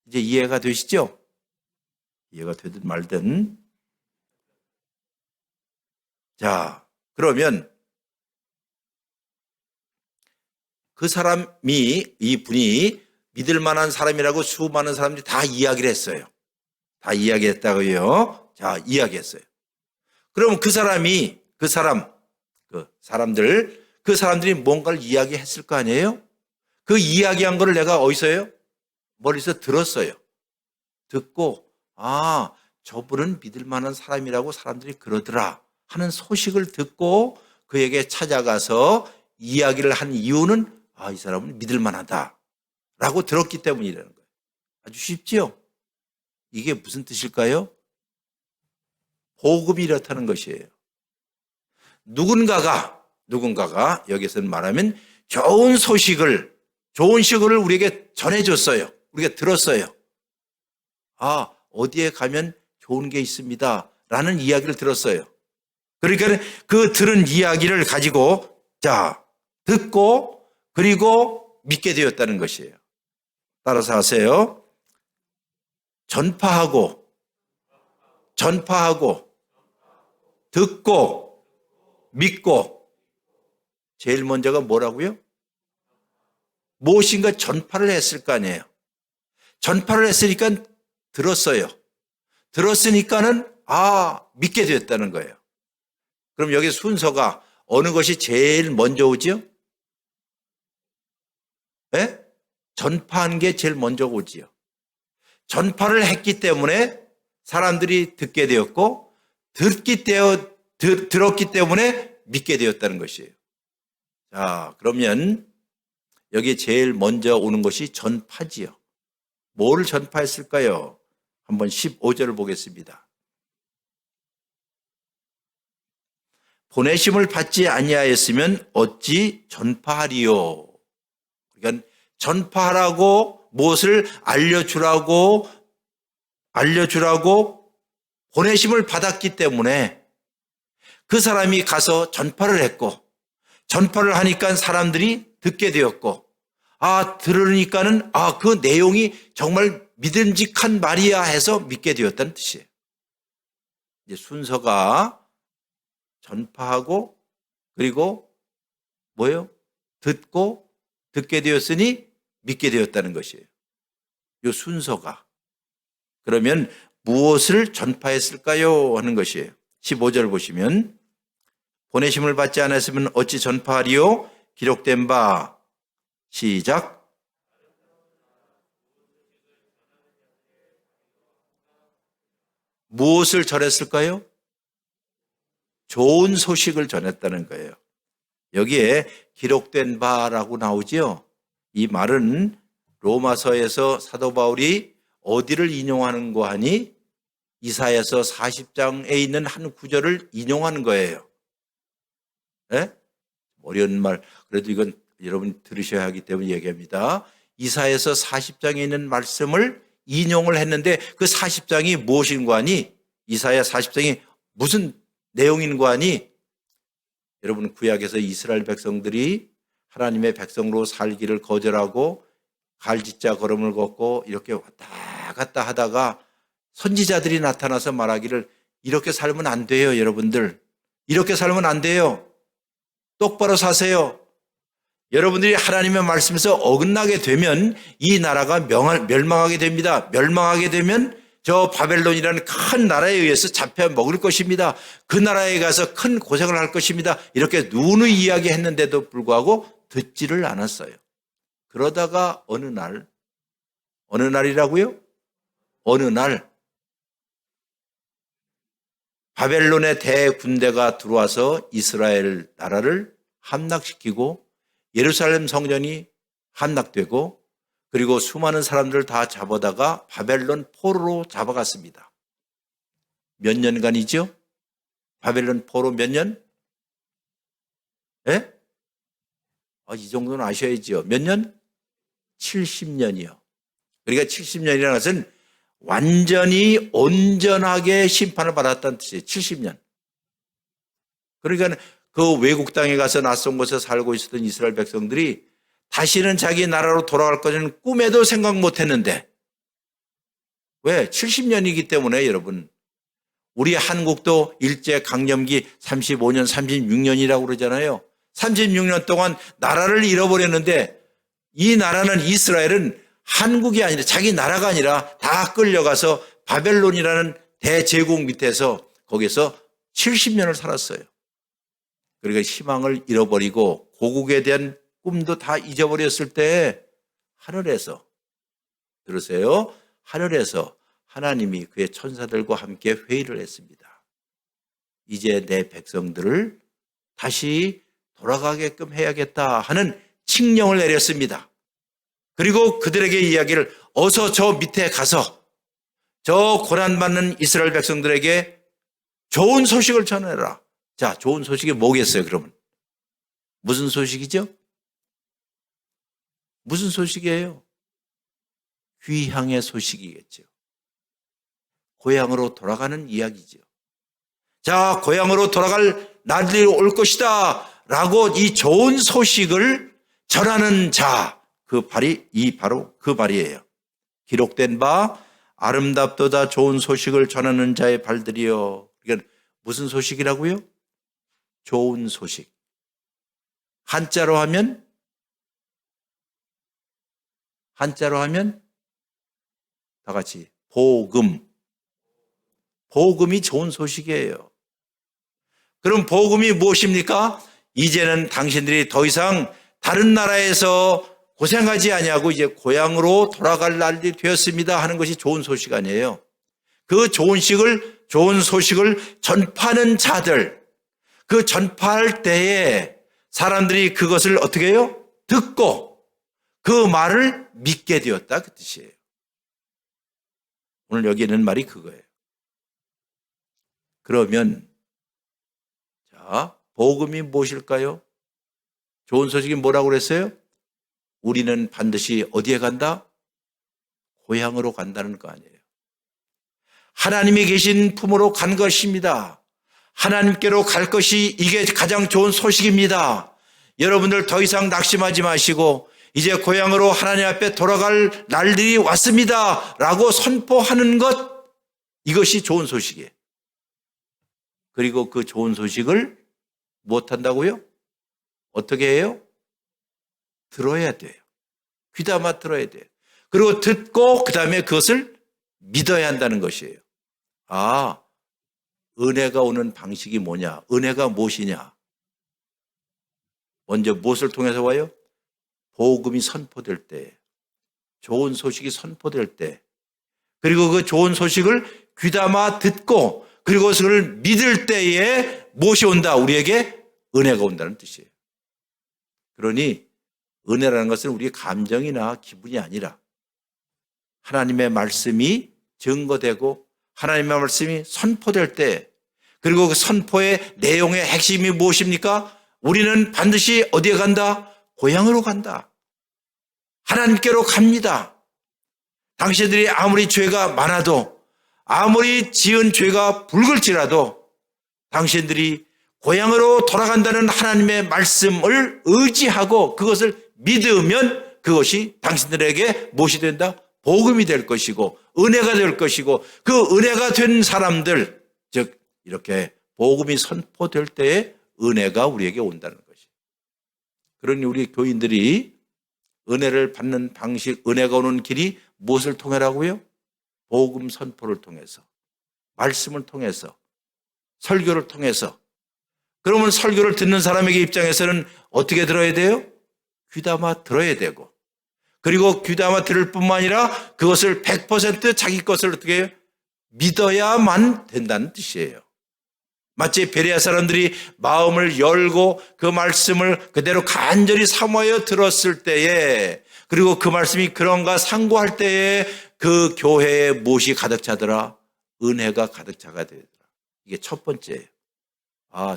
이제 이해가 되시죠? 이해가 되든 말든. 자, 그러면 그 사람이, 이분이 믿을 만한 사람이라고 수많은 사람들이 다 이야기를 했어요. 다 이야기했다고요. 자, 이야기했어요. 그럼 그 사람들이 뭔가를 이야기했을 거 아니에요? 그 이야기한 거를 내가 어디서요? 머리에서 들었어요. 듣고, 저분은 믿을 만한 사람이라고 사람들이 그러더라 하는 소식을 듣고 그에게 찾아가서 이야기를 한 이유는 이 사람은 믿을 만하다 라고 들었기 때문이라는 거예요. 아주 쉽지요? 이게 무슨 뜻일까요? 복음이 이렇다는 것이에요. 누군가가 여기서는 말하면 좋은 시그널을 우리에게 전해줬어요. 우리가 들었어요. 어디에 가면 좋은 게 있습니다 라는 이야기를 들었어요. 그러니까 그 들은 이야기를 가지고 듣고 그리고 믿게 되었다는 것이에요. 따라서 하세요. 전파하고 듣고 믿고. 제일 먼저가 뭐라고요? 무엇인가 전파를 했을 거 아니에요. 전파를 했으니까 들었어요. 들었으니까는 믿게 되었다는 거예요. 그럼 여기 순서가 어느 것이 제일 먼저 오지요? 네? 전파한 게 제일 먼저 오지요. 전파를 했기 때문에 사람들이 듣게 되었고, 들었기 때문에 믿게 되었다는 것이에요. 자, 그러면 여기 제일 먼저 오는 것이 전파지요. 뭐를 전파했을까요? 한번 15절을 보겠습니다. 보내심을 받지 아니하였으면 어찌 전파하리요. 그러니까 전파하라고 무엇을 알려주라고 보내심을 받았기 때문에 그 사람이 가서 전파를 했고, 전파를 하니까 사람들이 듣게 되었고, 들으니까는 그 내용이 정말 믿음직한 말이야 해서 믿게 되었다는 뜻이에요. 이제 순서가 전파하고, 그리고 뭐예요? 듣게 되었으니 믿게 되었다는 것이에요. 이 순서가. 그러면 무엇을 전파했을까요? 하는 것이에요. 15절 보시면 보내심을 받지 않았으면 어찌 전파하리요? 기록된 바 시작. 무엇을 전했을까요? 좋은 소식을 전했다는 거예요. 여기에 기록된 바라고 나오지요. 이 말은 로마서에서 사도 바울이 어디를 인용하는 거 하니? 이사야서 40장에 있는 한 구절을 인용하는 거예요. 네? 어려운 말, 그래도 이건 여러분 들으셔야 하기 때문에 얘기합니다. 이사야서 40장에 있는 말씀을 인용을 했는데 그 40장이 무엇인 거 아니? 이사야 40장이 무슨 내용인 거 아니? 여러분, 구약에서 이스라엘 백성들이 하나님의 백성으로 살기를 거절하고 갈짓자 걸음을 걷고 이렇게 왔다 갔다 하다가 선지자들이 나타나서 말하기를 이렇게 살면 안 돼요, 여러분들. 이렇게 살면 안 돼요. 똑바로 사세요. 여러분들이 하나님의 말씀에서 어긋나게 되면 이 나라가 멸망하게 됩니다. 멸망하게 되면 저 바벨론이라는 큰 나라에 의해서 잡혀 먹을 것입니다. 그 나라에 가서 큰 고생을 할 것입니다. 이렇게 누누이 이야기했는데도 불구하고 듣지를 않았어요. 그러다가 어느 날이라고요? 어느 날 바벨론의 대군대가 들어와서 이스라엘 나라를 함락시키고 예루살렘 성전이 함락되고 그리고 수많은 사람들을 다 잡아다가 바벨론 포로로 잡아갔습니다. 몇 년간이죠? 바벨론 포로 몇 년? 예? 이 정도는 아셔야죠. 몇 년? 70년이요. 그러니까 70년이라는 것은 완전히 온전하게 심판을 받았다는 뜻이에요. 70년. 그러니까 그 외국 땅에 가서 낯선 곳에 살고 있었던 이스라엘 백성들이 다시는 자기 나라로 돌아갈 것은 꿈에도 생각 못했는데 왜? 70년이기 때문에 여러분. 우리 한국도 일제강점기 35년, 36년이라고 그러잖아요. 36년 동안 나라를 잃어버렸는데 이 나라는 이스라엘은 한국이 아니라 자기 나라가 아니라 다 끌려가서 바벨론이라는 대제국 밑에서 거기서 70년을 살았어요. 그러니까 희망을 잃어버리고 고국에 대한 꿈도 다 잊어버렸을 때 하늘에서 들으세요. 하늘에서 하나님이 그의 천사들과 함께 회의를 했습니다. 이제 내 백성들을 다시 돌아가게끔 해야겠다 하는 칙령을 내렸습니다. 그리고 그들에게 이야기를 어서 저 밑에 가서 저 고난받는 이스라엘 백성들에게 좋은 소식을 전해라. 자, 좋은 소식이 뭐겠어요, 그러면? 무슨 소식이죠? 무슨 소식이에요? 귀향의 소식이겠죠. 고향으로 돌아가는 이야기죠. 자, 고향으로 돌아갈 날이 올 것이다 라고 이 좋은 소식을 전하는 자, 바로 그 말이에요. 기록된 바 아름답도다 좋은 소식을 전하는 자의 발들이요. 그러니까 무슨 소식이라고요? 좋은 소식. 한자로 하면 다 같이 복음. 복음이 좋은 소식이에요. 그럼 복음이 무엇입니까? 이제는 당신들이 더 이상 다른 나라에서 고생하지 아니하고 이제 고향으로 돌아갈 날이 되었습니다 하는 것이 좋은 소식 아니에요. 그 좋은 소식을 전파하는 자들, 그 전파할 때에 사람들이 그것을 어떻게 해요? 듣고 그 말을 믿게 되었다 그 뜻이에요. 오늘 여기 있는 말이 그거예요. 그러면 자, 복음이 무엇일까요? 좋은 소식이 뭐라고 그랬어요? 우리는 반드시 어디에 간다? 고향으로 간다는 거 아니에요. 하나님이 계신 품으로 간 것입니다. 하나님께로 갈 것이 이게 가장 좋은 소식입니다. 여러분들 더 이상 낙심하지 마시고 이제 고향으로 하나님 앞에 돌아갈 날들이 왔습니다 라고 선포하는 것, 이것이 좋은 소식이에요. 그리고 그 좋은 소식을 무엇한다고요? 어떻게 해요? 들어야 돼요. 귀담아 들어야 돼요. 그리고 듣고 그 다음에 그것을 믿어야 한다는 것이에요. 아, 은혜가 오는 방식이 뭐냐? 은혜가 무엇이냐? 먼저 무엇을 통해서 와요? 복음이 선포될 때, 좋은 소식이 선포될 때, 그리고 그 좋은 소식을 귀담아 듣고 그리고 그것을 믿을 때에 무엇이 온다? 우리에게 은혜가 온다는 뜻이에요. 그러니 은혜라는 것은 우리의 감정이나 기분이 아니라 하나님의 말씀이 증거되고 하나님의 말씀이 선포될 때, 그리고 그 선포의 내용의 핵심이 무엇입니까? 우리는 반드시 어디에 간다? 고향으로 간다. 하나님께로 갑니다. 당신들이 아무리 죄가 많아도, 아무리 지은 죄가 붉을지라도 당신들이 고향으로 돌아간다는 하나님의 말씀을 의지하고 그것을 믿으면 그것이 당신들에게 무엇이 된다? 복음이 될 것이고 은혜가 될 것이고, 그 은혜가 된 사람들, 즉 이렇게 복음이 선포될 때에 은혜가 우리에게 온다는 것이. 그러니 우리 교인들이 은혜를 받는 방식, 은혜가 오는 길이 무엇을 통해라고요? 복음 선포를 통해서, 말씀을 통해서, 설교를 통해서. 그러면 설교를 듣는 사람에게 입장에서는 어떻게 들어야 돼요? 귀담아 들어야 되고, 그리고 귀담아 들을 뿐만 아니라 그것을 100% 자기 것을 어떻게 해요? 믿어야만 된다는 뜻이에요. 마치 베레아 사람들이 마음을 열고 그 말씀을 그대로 간절히 사모하여 들었을 때에, 그리고 그 말씀이 그런가 상고할 때에 그 교회에 무엇이 가득 차더라? 은혜가 가득 차가 되더라. 이게 첫 번째예요.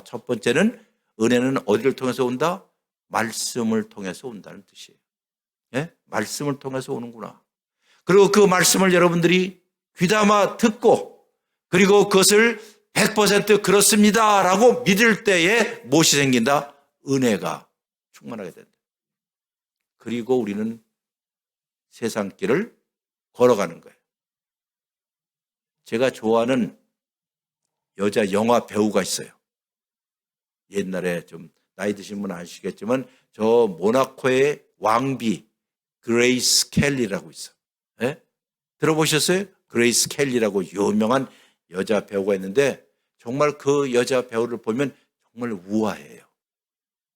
첫 번째는 은혜는 어디를 통해서 온다? 말씀을 통해서 온다는 뜻이에요. 예? 말씀을 통해서 오는구나. 그리고 그 말씀을 여러분들이 귀담아 듣고 그리고 그것을 100% 그렇습니다 라고 믿을 때에 무엇이 생긴다? 은혜가 충만하게 된다. 그리고 우리는 세상 길을 걸어가는 거예요. 제가 좋아하는 여자 영화 배우가 있어요. 옛날에 좀 나이 드신 분은 아시겠지만 저 모나코의 왕비 그레이스 켈리라고 있어. 예? 들어보셨어요? 그레이스 켈리라고 유명한 여자 배우가 있는데 정말 그 여자 배우를 보면 정말 우아해요.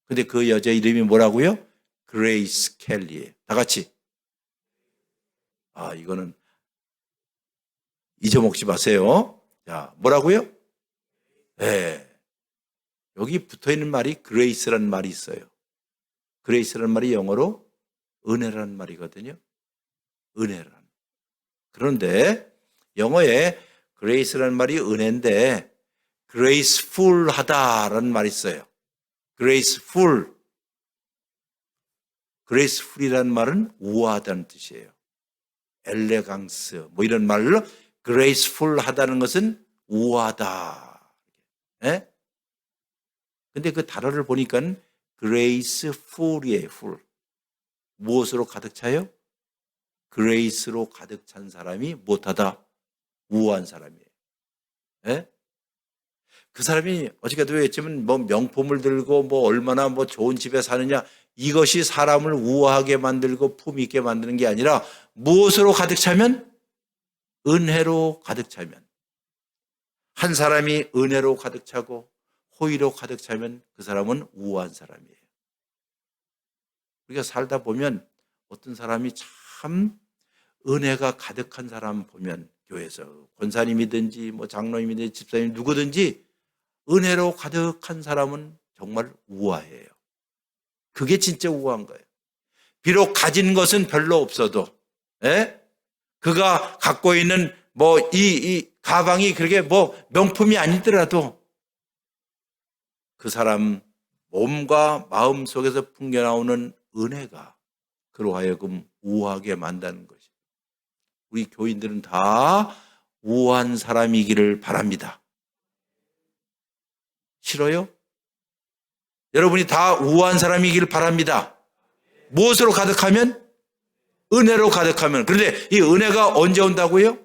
근데 그 여자 이름이 뭐라고요? 그레이스 켈리예요. 다 같이. 이거는 잊어먹지 마세요. 자, 뭐라고요? 네. 여기 붙어있는 말이 그레이스라는 말이 있어요. 그레이스라는 말이 영어로 은혜라는 말이거든요. 은혜라는. 그런데 영어에 그레이스라는 말이 은혜인데 graceful하다라는 말이 있어요. graceful. graceful이라는 말은 우아하다는 뜻이에요. 엘레강스 뭐 이런 말로 graceful하다는 것은 우아하다. 예? 근데 그 단어를 보니까 graceful이에요. full. 무엇으로 가득 차요? 그레이스로 가득 찬 사람이 못하다? 우아한 사람이에요. 예? 그 사람이 어저께도 얘기했지만 뭐 명품을 들고 뭐 얼마나 뭐 좋은 집에 사느냐, 이것이 사람을 우아하게 만들고 품 있게 만드는 게 아니라 무엇으로 가득 차면? 은혜로 가득 차면. 한 사람이 은혜로 가득 차고 호의로 가득 차면 그 사람은 우아한 사람이에요. 우리가 살다 보면 어떤 사람이 참 은혜가 가득한 사람 보면 교회에서 권사님이든지 뭐 장로님이든지 집사님 누구든지 은혜로 가득한 사람은 정말 우아해요. 그게 진짜 우아한 거예요. 비록 가진 것은 별로 없어도 그가 갖고 있는 뭐 이 가방이 그렇게 뭐 명품이 아니더라도 그 사람 몸과 마음 속에서 풍겨나오는 은혜가 그로 하여금 우아하게 만드는 것이. 우리 교인들은 다 우아한 사람이기를 바랍니다. 싫어요? 여러분이 다 우아한 사람이기를 바랍니다. 무엇으로 가득하면? 은혜로 가득하면. 그런데 이 은혜가 언제 온다고요?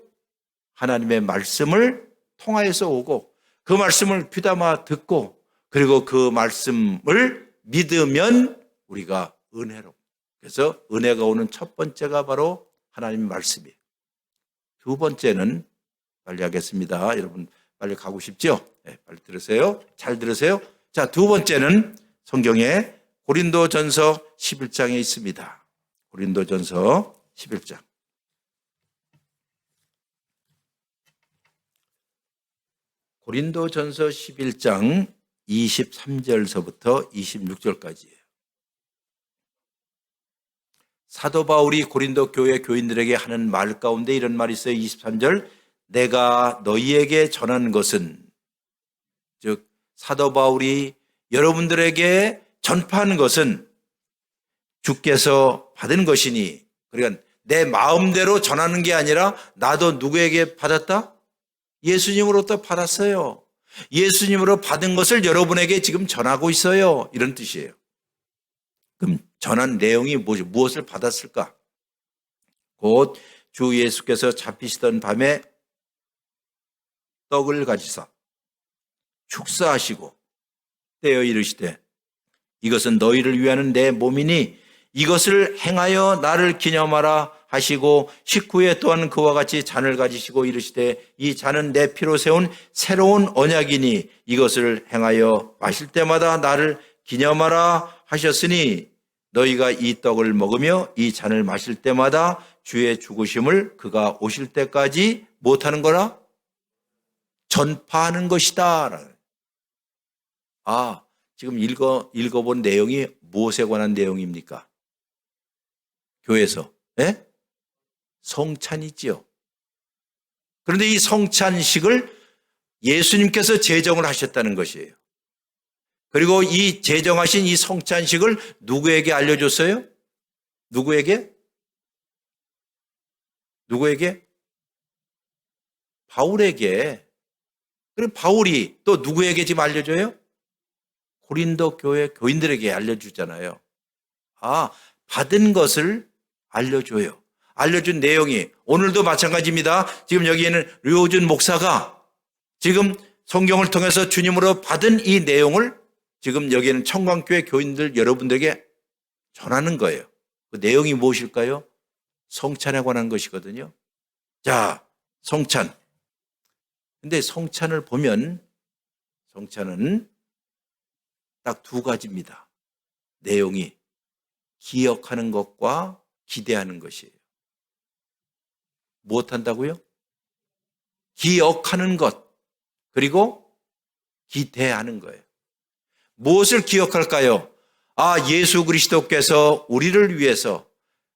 하나님의 말씀을 통하여서 오고 그 말씀을 귀담아 듣고 그리고 그 말씀을 믿으면 우리가 은혜로. 그래서 은혜가 오는 첫 번째가 바로 하나님의 말씀이에요. 두 번째는 빨리 하겠습니다. 여러분 빨리 가고 싶죠? 네, 빨리 들으세요. 잘 들으세요. 자, 두 번째는 성경에 고린도전서 11장에 있습니다. 고린도전서 11장. 고린도전서 11장 23절서부터 26절까지예요. 사도 바울이 고린도 교회 교인들에게 하는 말 가운데 이런 말이 있어요. 23절. 내가 너희에게 전한 것은, 즉 사도 바울이 여러분들에게 전파하는 것은 주께서 받은 것이니, 그러니까 내 마음대로 전하는 게 아니라 나도 누구에게 받았다? 예수님으로부터 받았어요. 예수님으로 받은 것을 여러분에게 지금 전하고 있어요. 이런 뜻이에요. 그럼 전한 내용이 뭐죠? 무엇을 받았을까? 곧 주 예수께서 잡히시던 밤에 떡을 가지사 축사하시고 떼어 이르시되 이것은 너희를 위하는 내 몸이니 이것을 행하여 나를 기념하라 하시고 식후에 또한 그와 같이 잔을 가지시고 이르시되 이 잔은 내 피로 세운 새로운 언약이니 이것을 행하여 마실 때마다 나를 기념하라 하셨으니 너희가 이 떡을 먹으며 이 잔을 마실 때마다 주의 죽으심을 그가 오실 때까지 못하는 거라? 전파하는 것이다. 지금 읽어본 내용이 무엇에 관한 내용입니까? 교회에서. 네? 성찬이지요. 그런데 이 성찬식을 예수님께서 제정을 하셨다는 것이에요. 그리고 이 제정하신 이 성찬식을 누구에게 알려줬어요? 누구에게? 바울에게. 그럼 바울이 또 누구에게 지금 알려줘요? 고린도 교회 교인들에게 알려주잖아요. 받은 것을 알려줘요. 알려준 내용이 오늘도 마찬가지입니다. 지금 여기에는 류호준 목사가 지금 성경을 통해서 주님으로 받은 이 내용을 지금 여기에는 청광교회 교인들 여러분들에게 전하는 거예요. 그 내용이 무엇일까요? 성찬에 관한 것이거든요. 자, 성찬. 근데 성찬을 보면 성찬은 딱 두 가지입니다. 내용이 기억하는 것과 기대하는 것이에요. 무엇 한다고요? 기억하는 것, 그리고 기대하는 거예요. 무엇을 기억할까요? 예수 그리스도께서 우리를 위해서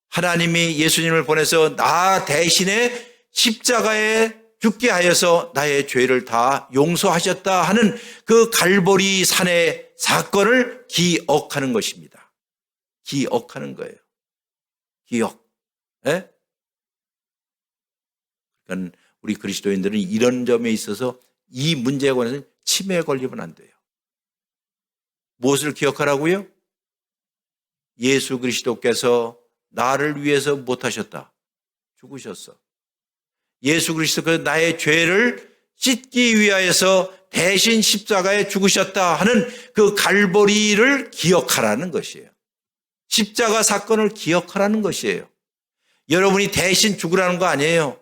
하나님이 예수님을 보내서 나 대신에 십자가에 죽게 하여서 나의 죄를 다 용서하셨다 하는 그 갈보리 산의 사건을 기억하는 것입니다. 기억하는 거예요. 기억. 예? 그러니까 우리 그리스도인들은 이런 점에 있어서 이 문제에 관해서 치매에 걸리면 안 돼요. 무엇을 기억하라고요? 예수 그리스도께서 나를 위해서 못하셨다. 죽으셨어. 예수 그리스도께서 나의 죄를 씻기 위하여서 대신 십자가에 죽으셨다 하는 그 갈보리를 기억하라는 것이에요. 십자가 사건을 기억하라는 것이에요. 여러분이 대신 죽으라는 거 아니에요.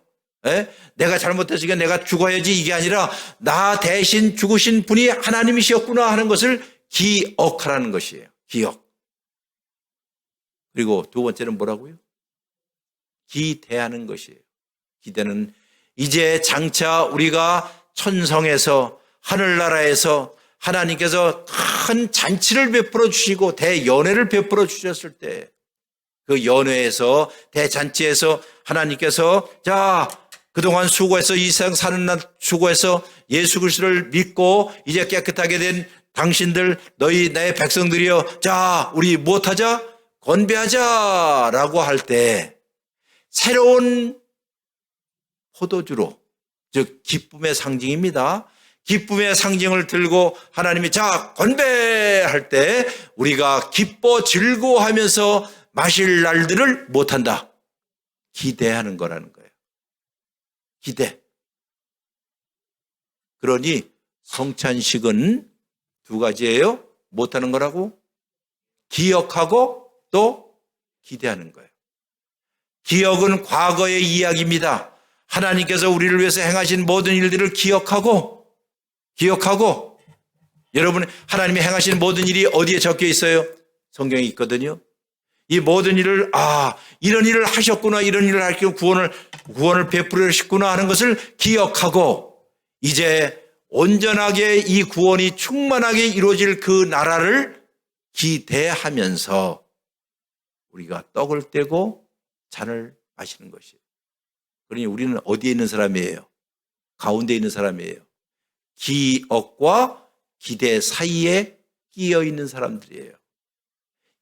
내가 잘못했으니까 내가 죽어야지 이게 아니라 나 대신 죽으신 분이 하나님이셨구나 하는 것을 기억하라는 것이에요. 기억. 그리고 두 번째는 뭐라고요? 기대하는 것이에요. 기대는 이제 장차 우리가 천성에서 하늘나라에서 하나님께서 큰 잔치를 베풀어 주시고 대연회를 베풀어 주셨을 때 그 연회에서 대잔치에서 하나님께서 자 그동안 수고해서 이 세상 사는 날 수고해서 예수 그리스도를 믿고 이제 깨끗하게 된 당신들, 너희 내 백성들이여, 자 우리 무엇하자? 건배하자라고 할 때 새로운 포도주로, 즉 기쁨의 상징입니다. 기쁨의 상징을 들고 하나님이 자 건배할 때 우리가 기뻐 즐거워하면서 마실 날들을 못한다. 기대하는 거라는 거예요. 기대. 그러니 성찬식은 두 가지예요. 못하는 거라고 기억하고 또 기대하는 거예요. 기억은 과거의 이야기입니다. 하나님께서 우리를 위해서 행하신 모든 일들을 기억하고 여러분 하나님이 행하신 모든 일이 어디에 적혀 있어요? 성경에 있거든요. 이 모든 일을 이런 일을 하셨구나, 이런 일을 하시고 구원을 베풀으셨구나 하는 것을 기억하고 이제 온전하게 이 구원이 충만하게 이루어질 그 나라를 기대하면서 우리가 떡을 떼고 잔을 마시는 것이에요. 그러니 우리는 어디에 있는 사람이에요? 가운데 있는 사람이에요. 기억과 기대 사이에 끼어 있는 사람들이에요.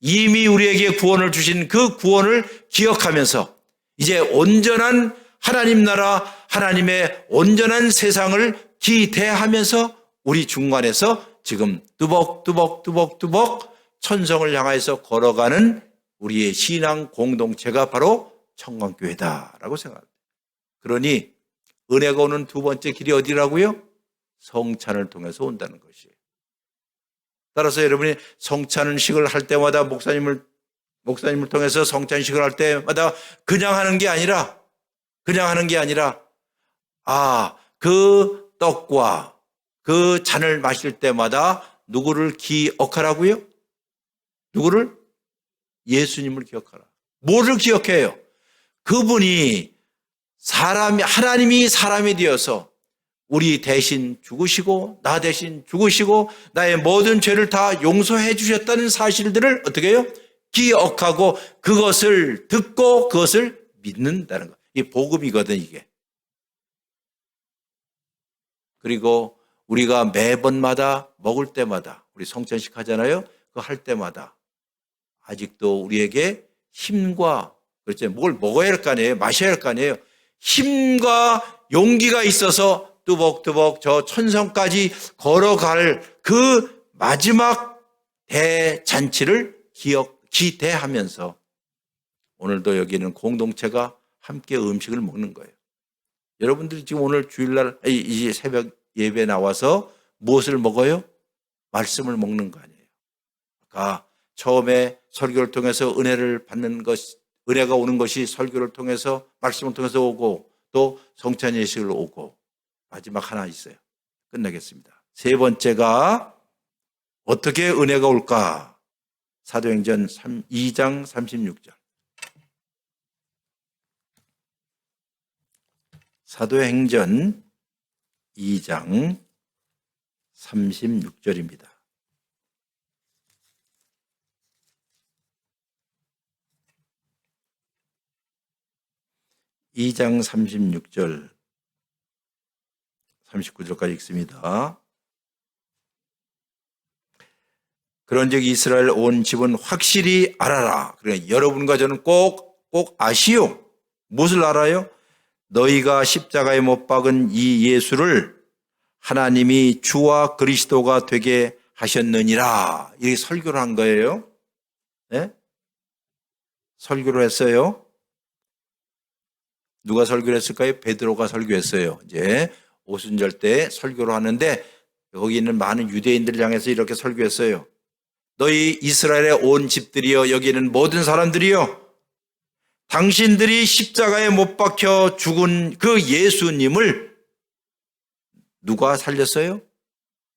이미 우리에게 구원을 주신 그 구원을 기억하면서 이제 온전한 하나님 나라, 하나님의 온전한 세상을 기대하면서 우리 중간에서 지금 뚜벅뚜벅 천성을 향해서 걸어가는 우리의 신앙 공동체가 바로 청광교회다라고 생각합니다. 그러니 은혜가 오는 두 번째 길이 어디라고요? 성찬을 통해서 온다는 것이에요. 따라서 여러분이 성찬식을 할 때마다 목사님을 통해서 성찬식을 할 때마다 그냥 하는 게 아니라 그 떡과 그 잔을 마실 때마다 누구를 기억하라고요? 누구를? 예수님을 기억하라. 뭐를 기억해요? 그분이 하나님이 사람이 되어서 우리 대신 죽으시고 나 대신 죽으시고 나의 모든 죄를 다 용서해 주셨다는 사실들을 어떻게 해요? 기억하고 그것을 듣고 그것을 믿는다는 거. 이게 복음이거든 이게. 그리고 우리가 매번마다 먹을 때마다 우리 성찬식 하잖아요. 그거 할 때마다 아직도 우리에게 힘과 그렇죠. 뭘 먹어야 할 거 아니에요. 마셔야 할 거 아니에요. 힘과 용기가 있어서 뚜벅뚜벅 저 천성까지 걸어갈 그 마지막 대잔치를 기대하면서 오늘도 여기는 공동체가 함께 음식을 먹는 거예요. 여러분들이 지금 오늘 주일날 이 새벽 예배 나와서 무엇을 먹어요? 말씀을 먹는 거 아니에요. 아까 처음에 설교를 통해서 은혜를 받는 것, 은혜가 오는 것이 설교를 통해서 말씀을 통해서 오고 또 성찬 예식을 오고 마지막 하나 있어요. 끝내겠습니다. 세 번째가 어떻게 은혜가 올까? 사도행전 2장 36절. 사도행전 2장 36절입니다. (2장 36절) 39절까지 읽습니다. 그런즉 이스라엘 온 집은 확실히 알아라. 그러니까 여러분과 저는 꼭 아시오. 무엇을 알아요? 너희가 십자가에 못 박은 이 예수를 하나님이 주와 그리스도가 되게 하셨느니라. 이렇게 설교를 한 거예요. 네? 설교를 했어요. 누가 설교를 했을까요? 베드로가 설교했어요. 이제 오순절 때 설교를 하는데 거기 있는 많은 유대인들을 향해서 이렇게 설교했어요. 너희 이스라엘의 온 집들이여, 여기 있는 모든 사람들이여, 당신들이 십자가에 못 박혀 죽은 그 예수님을 누가 살렸어요?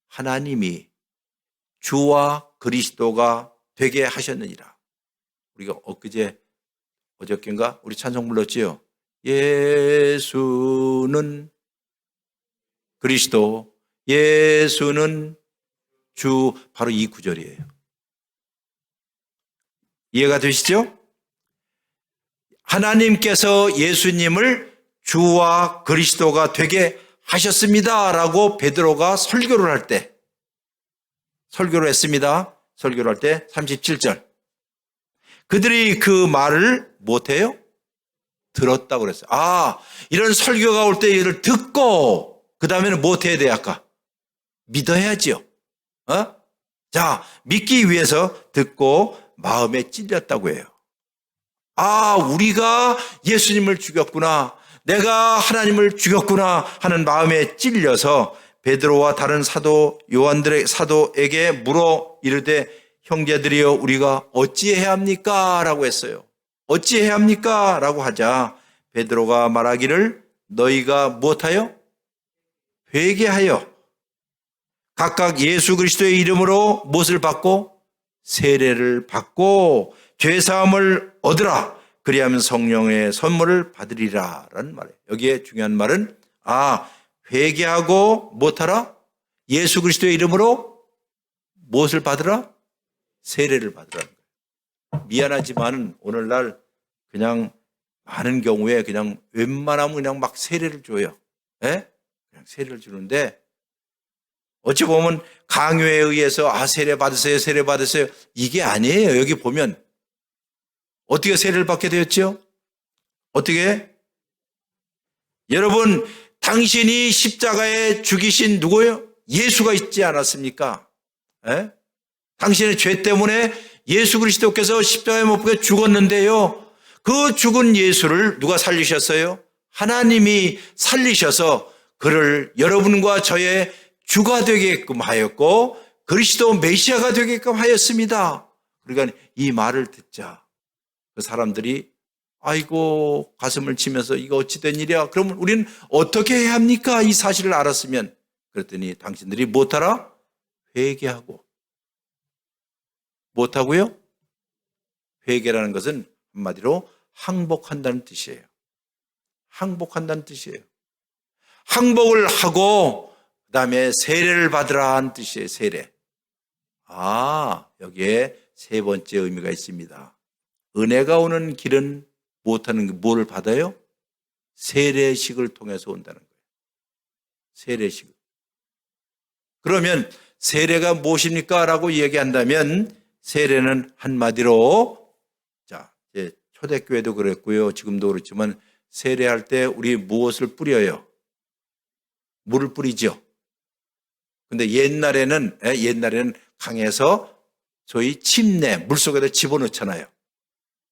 하나님이 주와 그리스도가 되게 하셨느니라. 우리가 어저께인가 우리 찬송 불렀지요. 예수는 그리스도, 예수는 주, 바로 이 구절이에요. 이해가 되시죠? 하나님께서 예수님을 주와 그리스도가 되게 하셨습니다라고 베드로가 설교를 했습니다. 설교를 할 때 37절. 그들이 그 말을 못해요? 들었다고 그랬어요. 이런 설교가 올 때 이를 듣고 그 다음에는 못해야 돼요. 아까 믿어야지요. 자, 믿기 위해서 듣고 마음에 찔렸다고 해요. 우리가 예수님을 죽였구나, 내가 하나님을 죽였구나 하는 마음에 찔려서 베드로와 다른 사도에게 물어 이르되 형제들이여 우리가 어찌해야 합니까? 라고 했어요. 어찌해야 합니까? 라고 하자 베드로가 말하기를 너희가 무엇하여? 회개하여 각각 예수 그리스도의 이름으로 무엇을 받고? 세례를 받고 죄사함을 얻으라. 그리하면 성령의 선물을 받으리라 라는 말이에요. 여기에 중요한 말은 회개하고 무엇하라? 예수 그리스도의 이름으로 무엇을 받으라? 세례를 받으라는 거예요. 미안하지만 오늘날 그냥 많은 경우에 그냥 웬만하면 그냥 막 세례를 줘요. 그냥 세례를 주는데 어찌 보면 강요에 의해서 세례 받으세요, 세례 받으세요. 이게 아니에요. 여기 보면 어떻게 세례를 받게 되었죠? 어떻게? 여러분, 당신이 십자가에 죽이신 누구예요? 예수가 있지 않았습니까? 당신의 죄 때문에 예수 그리스도께서 십자가에 못 박혀 죽었는데요. 그 죽은 예수를 누가 살리셨어요? 하나님이 살리셔서 그를 여러분과 저의 주가 되게끔 하였고 그리스도 메시아가 되게끔 하였습니다. 그러니까 이 말을 듣자 그 사람들이 아이고 가슴을 치면서 이거 어찌 된 일이야? 그러면 우리는 어떻게 해야 합니까? 이 사실을 알았으면. 그랬더니 당신들이 못하라? 회개하고. 못하고요? 회개라는 것은 한마디로 항복한다는 뜻이에요. 항복한다는 뜻이에요. 항복을 하고 그 다음에 세례를 받으라는 뜻이에요. 세례. 여기에 세 번째 의미가 있습니다. 은혜가 오는 길은 못하는 뭘 받아요? 세례식을 통해서 온다는 거예요. 세례식. 그러면 세례가 무엇입니까? 라고 얘기한다면 세례는 한마디로 이제 초대교회도 그랬고요. 지금도 그렇지만 세례할 때 우리 무엇을 뿌려요? 물을 뿌리죠. 근데 옛날에는 강에서 소위 침내, 물속에다 집어넣잖아요.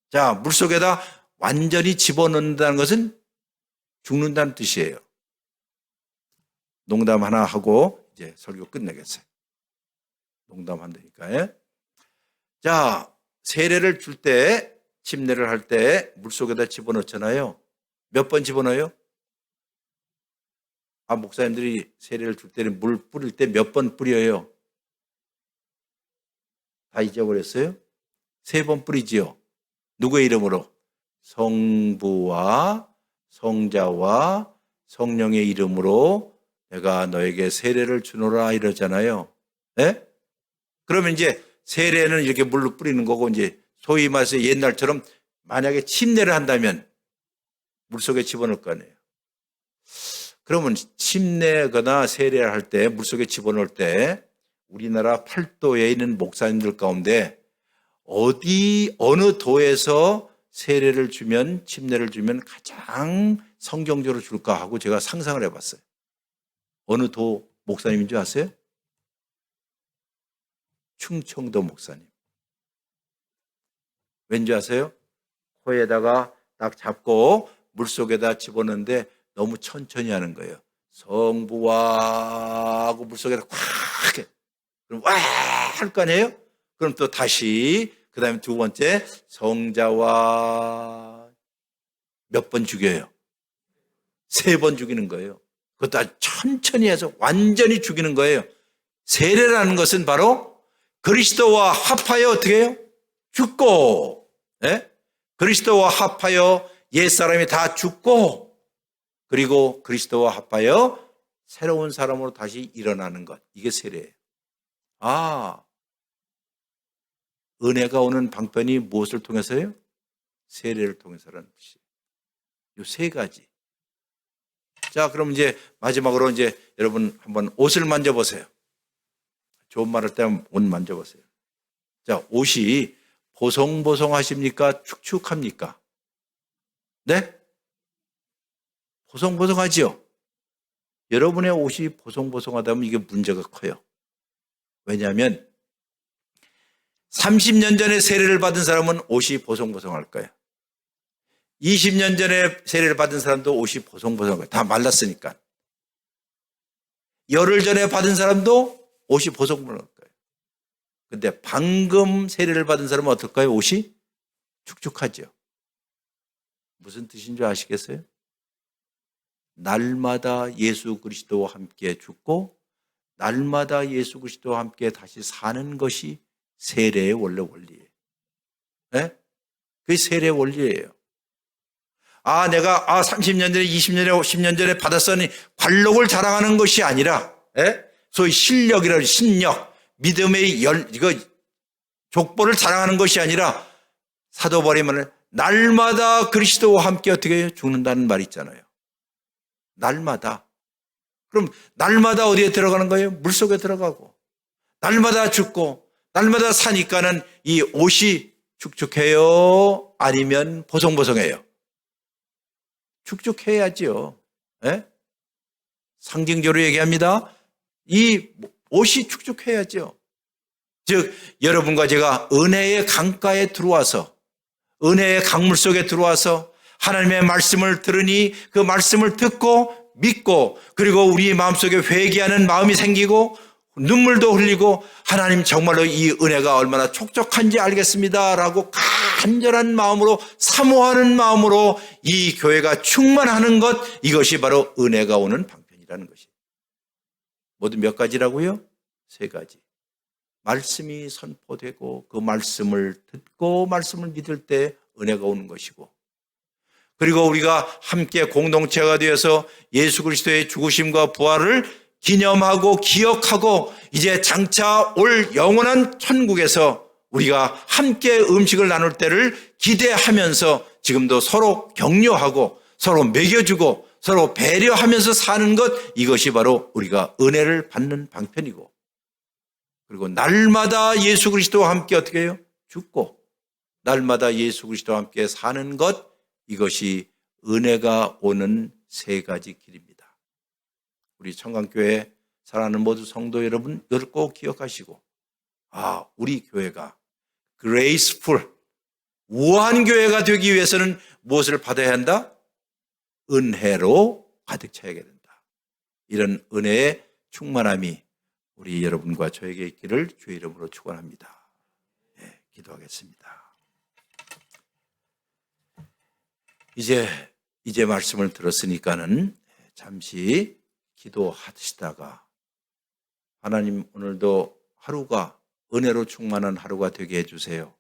자, 물속에다 완전히 집어넣는다는 것은 죽는다는 뜻이에요. 농담 하나 하고 이제 설교 끝내겠어요. 농담한다니까요. 자, 세례를 줄 때, 침례를 할 때 물속에다 집어넣잖아요. 몇 번 집어넣어요? 목사님들이 세례를 줄 때는 물 뿌릴 때 몇 번 뿌려요? 다 잊어버렸어요? 3번 뿌리지요. 누구의 이름으로? 성부와 성자와 성령의 이름으로 내가 너에게 세례를 주노라 이러잖아요. 네? 그러면 이제 세례는 이렇게 물로 뿌리는 거고 이제 소위 말해서 옛날처럼 만약에 침례를 한다면 물속에 집어넣을 거 아니에요. 그러면 침례거나 세례를 할 때 물속에 집어넣을 때 우리나라 팔도에 있는 목사님들 가운데 어느 도에서 세례를 주면 침례를 주면 가장 성경적으로 줄까 하고 제가 상상을 해봤어요. 어느 도 목사님인 줄 아세요? 충청도 목사님. 왠지 아세요? 코에다가 딱 잡고 물속에다 집어넣는데 너무 천천히 하는 거예요. 성부와 하고 물속에다 꽉 해. 그럼 와 할 거 아니에요? 그럼 또 다시 그 다음에 두 번째 성자와 몇 번 죽여요? 3번 죽이는 거예요. 그것도 아주 천천히 해서 완전히 죽이는 거예요. 세례라는 것은 바로 그리스도와 합하여 어떻게 해요? 죽고 그리스도와 합하여 옛사람이 다 죽고 그리고 그리스도와 합하여 새로운 사람으로 다시 일어나는 것. 이게 세례예요. 은혜가 오는 방편이 무엇을 통해서요? 세례를 통해서라는 뜻이에요. 이 3가지. 자, 그럼 이제 마지막으로 이제 여러분 한번 옷을 만져보세요. 좋은 말 할 때 옷 만져보세요. 자, 옷이 보송보송하십니까? 축축합니까? 네? 보송보송하지요? 여러분의 옷이 보송보송하다면 이게 문제가 커요. 왜냐하면 30년 전에 세례를 받은 사람은 옷이 보송보송할 거예요. 20년 전에 세례를 받은 사람도 옷이 보송보송할 거예요. 다 말랐으니까. 열흘 전에 받은 사람도 옷이 보송보송할 거예요. 근데 방금 세례를 받은 사람은 어떨까요? 옷이 축축하죠. 무슨 뜻인 줄 아시겠어요? 날마다 예수 그리스도와 함께 죽고 날마다 예수 그리스도와 함께 다시 사는 것이 세례의 원래 원리예요. 네? 그게 세례의 원리예요. 내가 30년 전에 20년 전에 10년 전에 받았으니 관록을 자랑하는 것이 아니라 소위 실력이라고 신력, 믿음의 이거 족보를 자랑하는 것이 아니라 사도 바울이 말하는 날마다 그리스도와 함께 어떻게 죽는다는 말이 있잖아요. 날마다. 그럼 날마다 어디에 들어가는 거예요? 물속에 들어가고 날마다 죽고 날마다 사니까는 이 옷이 축축해요? 아니면 보송보송해요? 축축해야지요. 예? 상징적으로 얘기합니다. 이 옷이 축축해야죠. 즉 여러분과 제가 은혜의 강가에 들어와서 은혜의 강물 속에 들어와서 하나님의 말씀을 들으니 그 말씀을 듣고 믿고 그리고 우리 마음속에 회개하는 마음이 생기고 눈물도 흘리고 하나님 정말로 이 은혜가 얼마나 촉촉한지 알겠습니다 라고 간절한 마음으로 사모하는 마음으로 이 교회가 충만하는 것, 이것이 바로 은혜가 오는 방편이라는 것이에요. 모두 몇 가지라고요? 3가지. 말씀이 선포되고 그 말씀을 듣고 말씀을 믿을 때 은혜가 오는 것이고, 그리고 우리가 함께 공동체가 되어서 예수 그리스도의 죽으심과 부활을 기념하고 기억하고 이제 장차 올 영원한 천국에서 우리가 함께 음식을 나눌 때를 기대하면서 지금도 서로 격려하고 서로 먹여주고 서로 배려하면서 사는 것, 이것이 바로 우리가 은혜를 받는 방편이고, 그리고 날마다 예수 그리스도와 함께 어떻게 해요? 죽고 날마다 예수 그리스도와 함께 사는 것, 이것이 은혜가 오는 3가지 길입니다. 우리 청강교회 사랑하는 모두 성도 여러분, 이걸 꼭 기억하시고, 우리 교회가 graceful, 우아한 교회가 되기 위해서는 무엇을 받아야 한다? 은혜로 가득 차야 된다. 이런 은혜의 충만함이 우리 여러분과 저에게 있기를 주의 이름으로 축원합니다. 기도하겠습니다. 이제 말씀을 들었으니까는 잠시 기도하시다가 하나님, 오늘도 하루가 은혜로 충만한 하루가 되게 해주세요.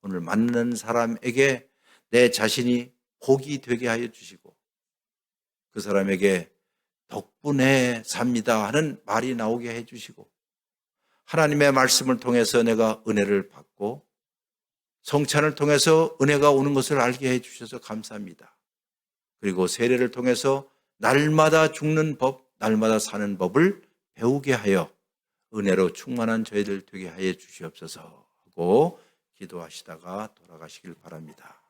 오늘 만나는 사람에게 내 자신이 복이 되게 하여 주시고 그 사람에게 덕분에 삽니다 하는 말이 나오게 해주시고, 하나님의 말씀을 통해서 내가 은혜를 받고 성찬을 통해서 은혜가 오는 것을 알게 해주셔서 감사합니다. 그리고 세례를 통해서 날마다 죽는 법, 날마다 사는 법을 배우게 하여 은혜로 충만한 저희들 되게 하여 주시옵소서 하고 기도하시다가 돌아가시길 바랍니다.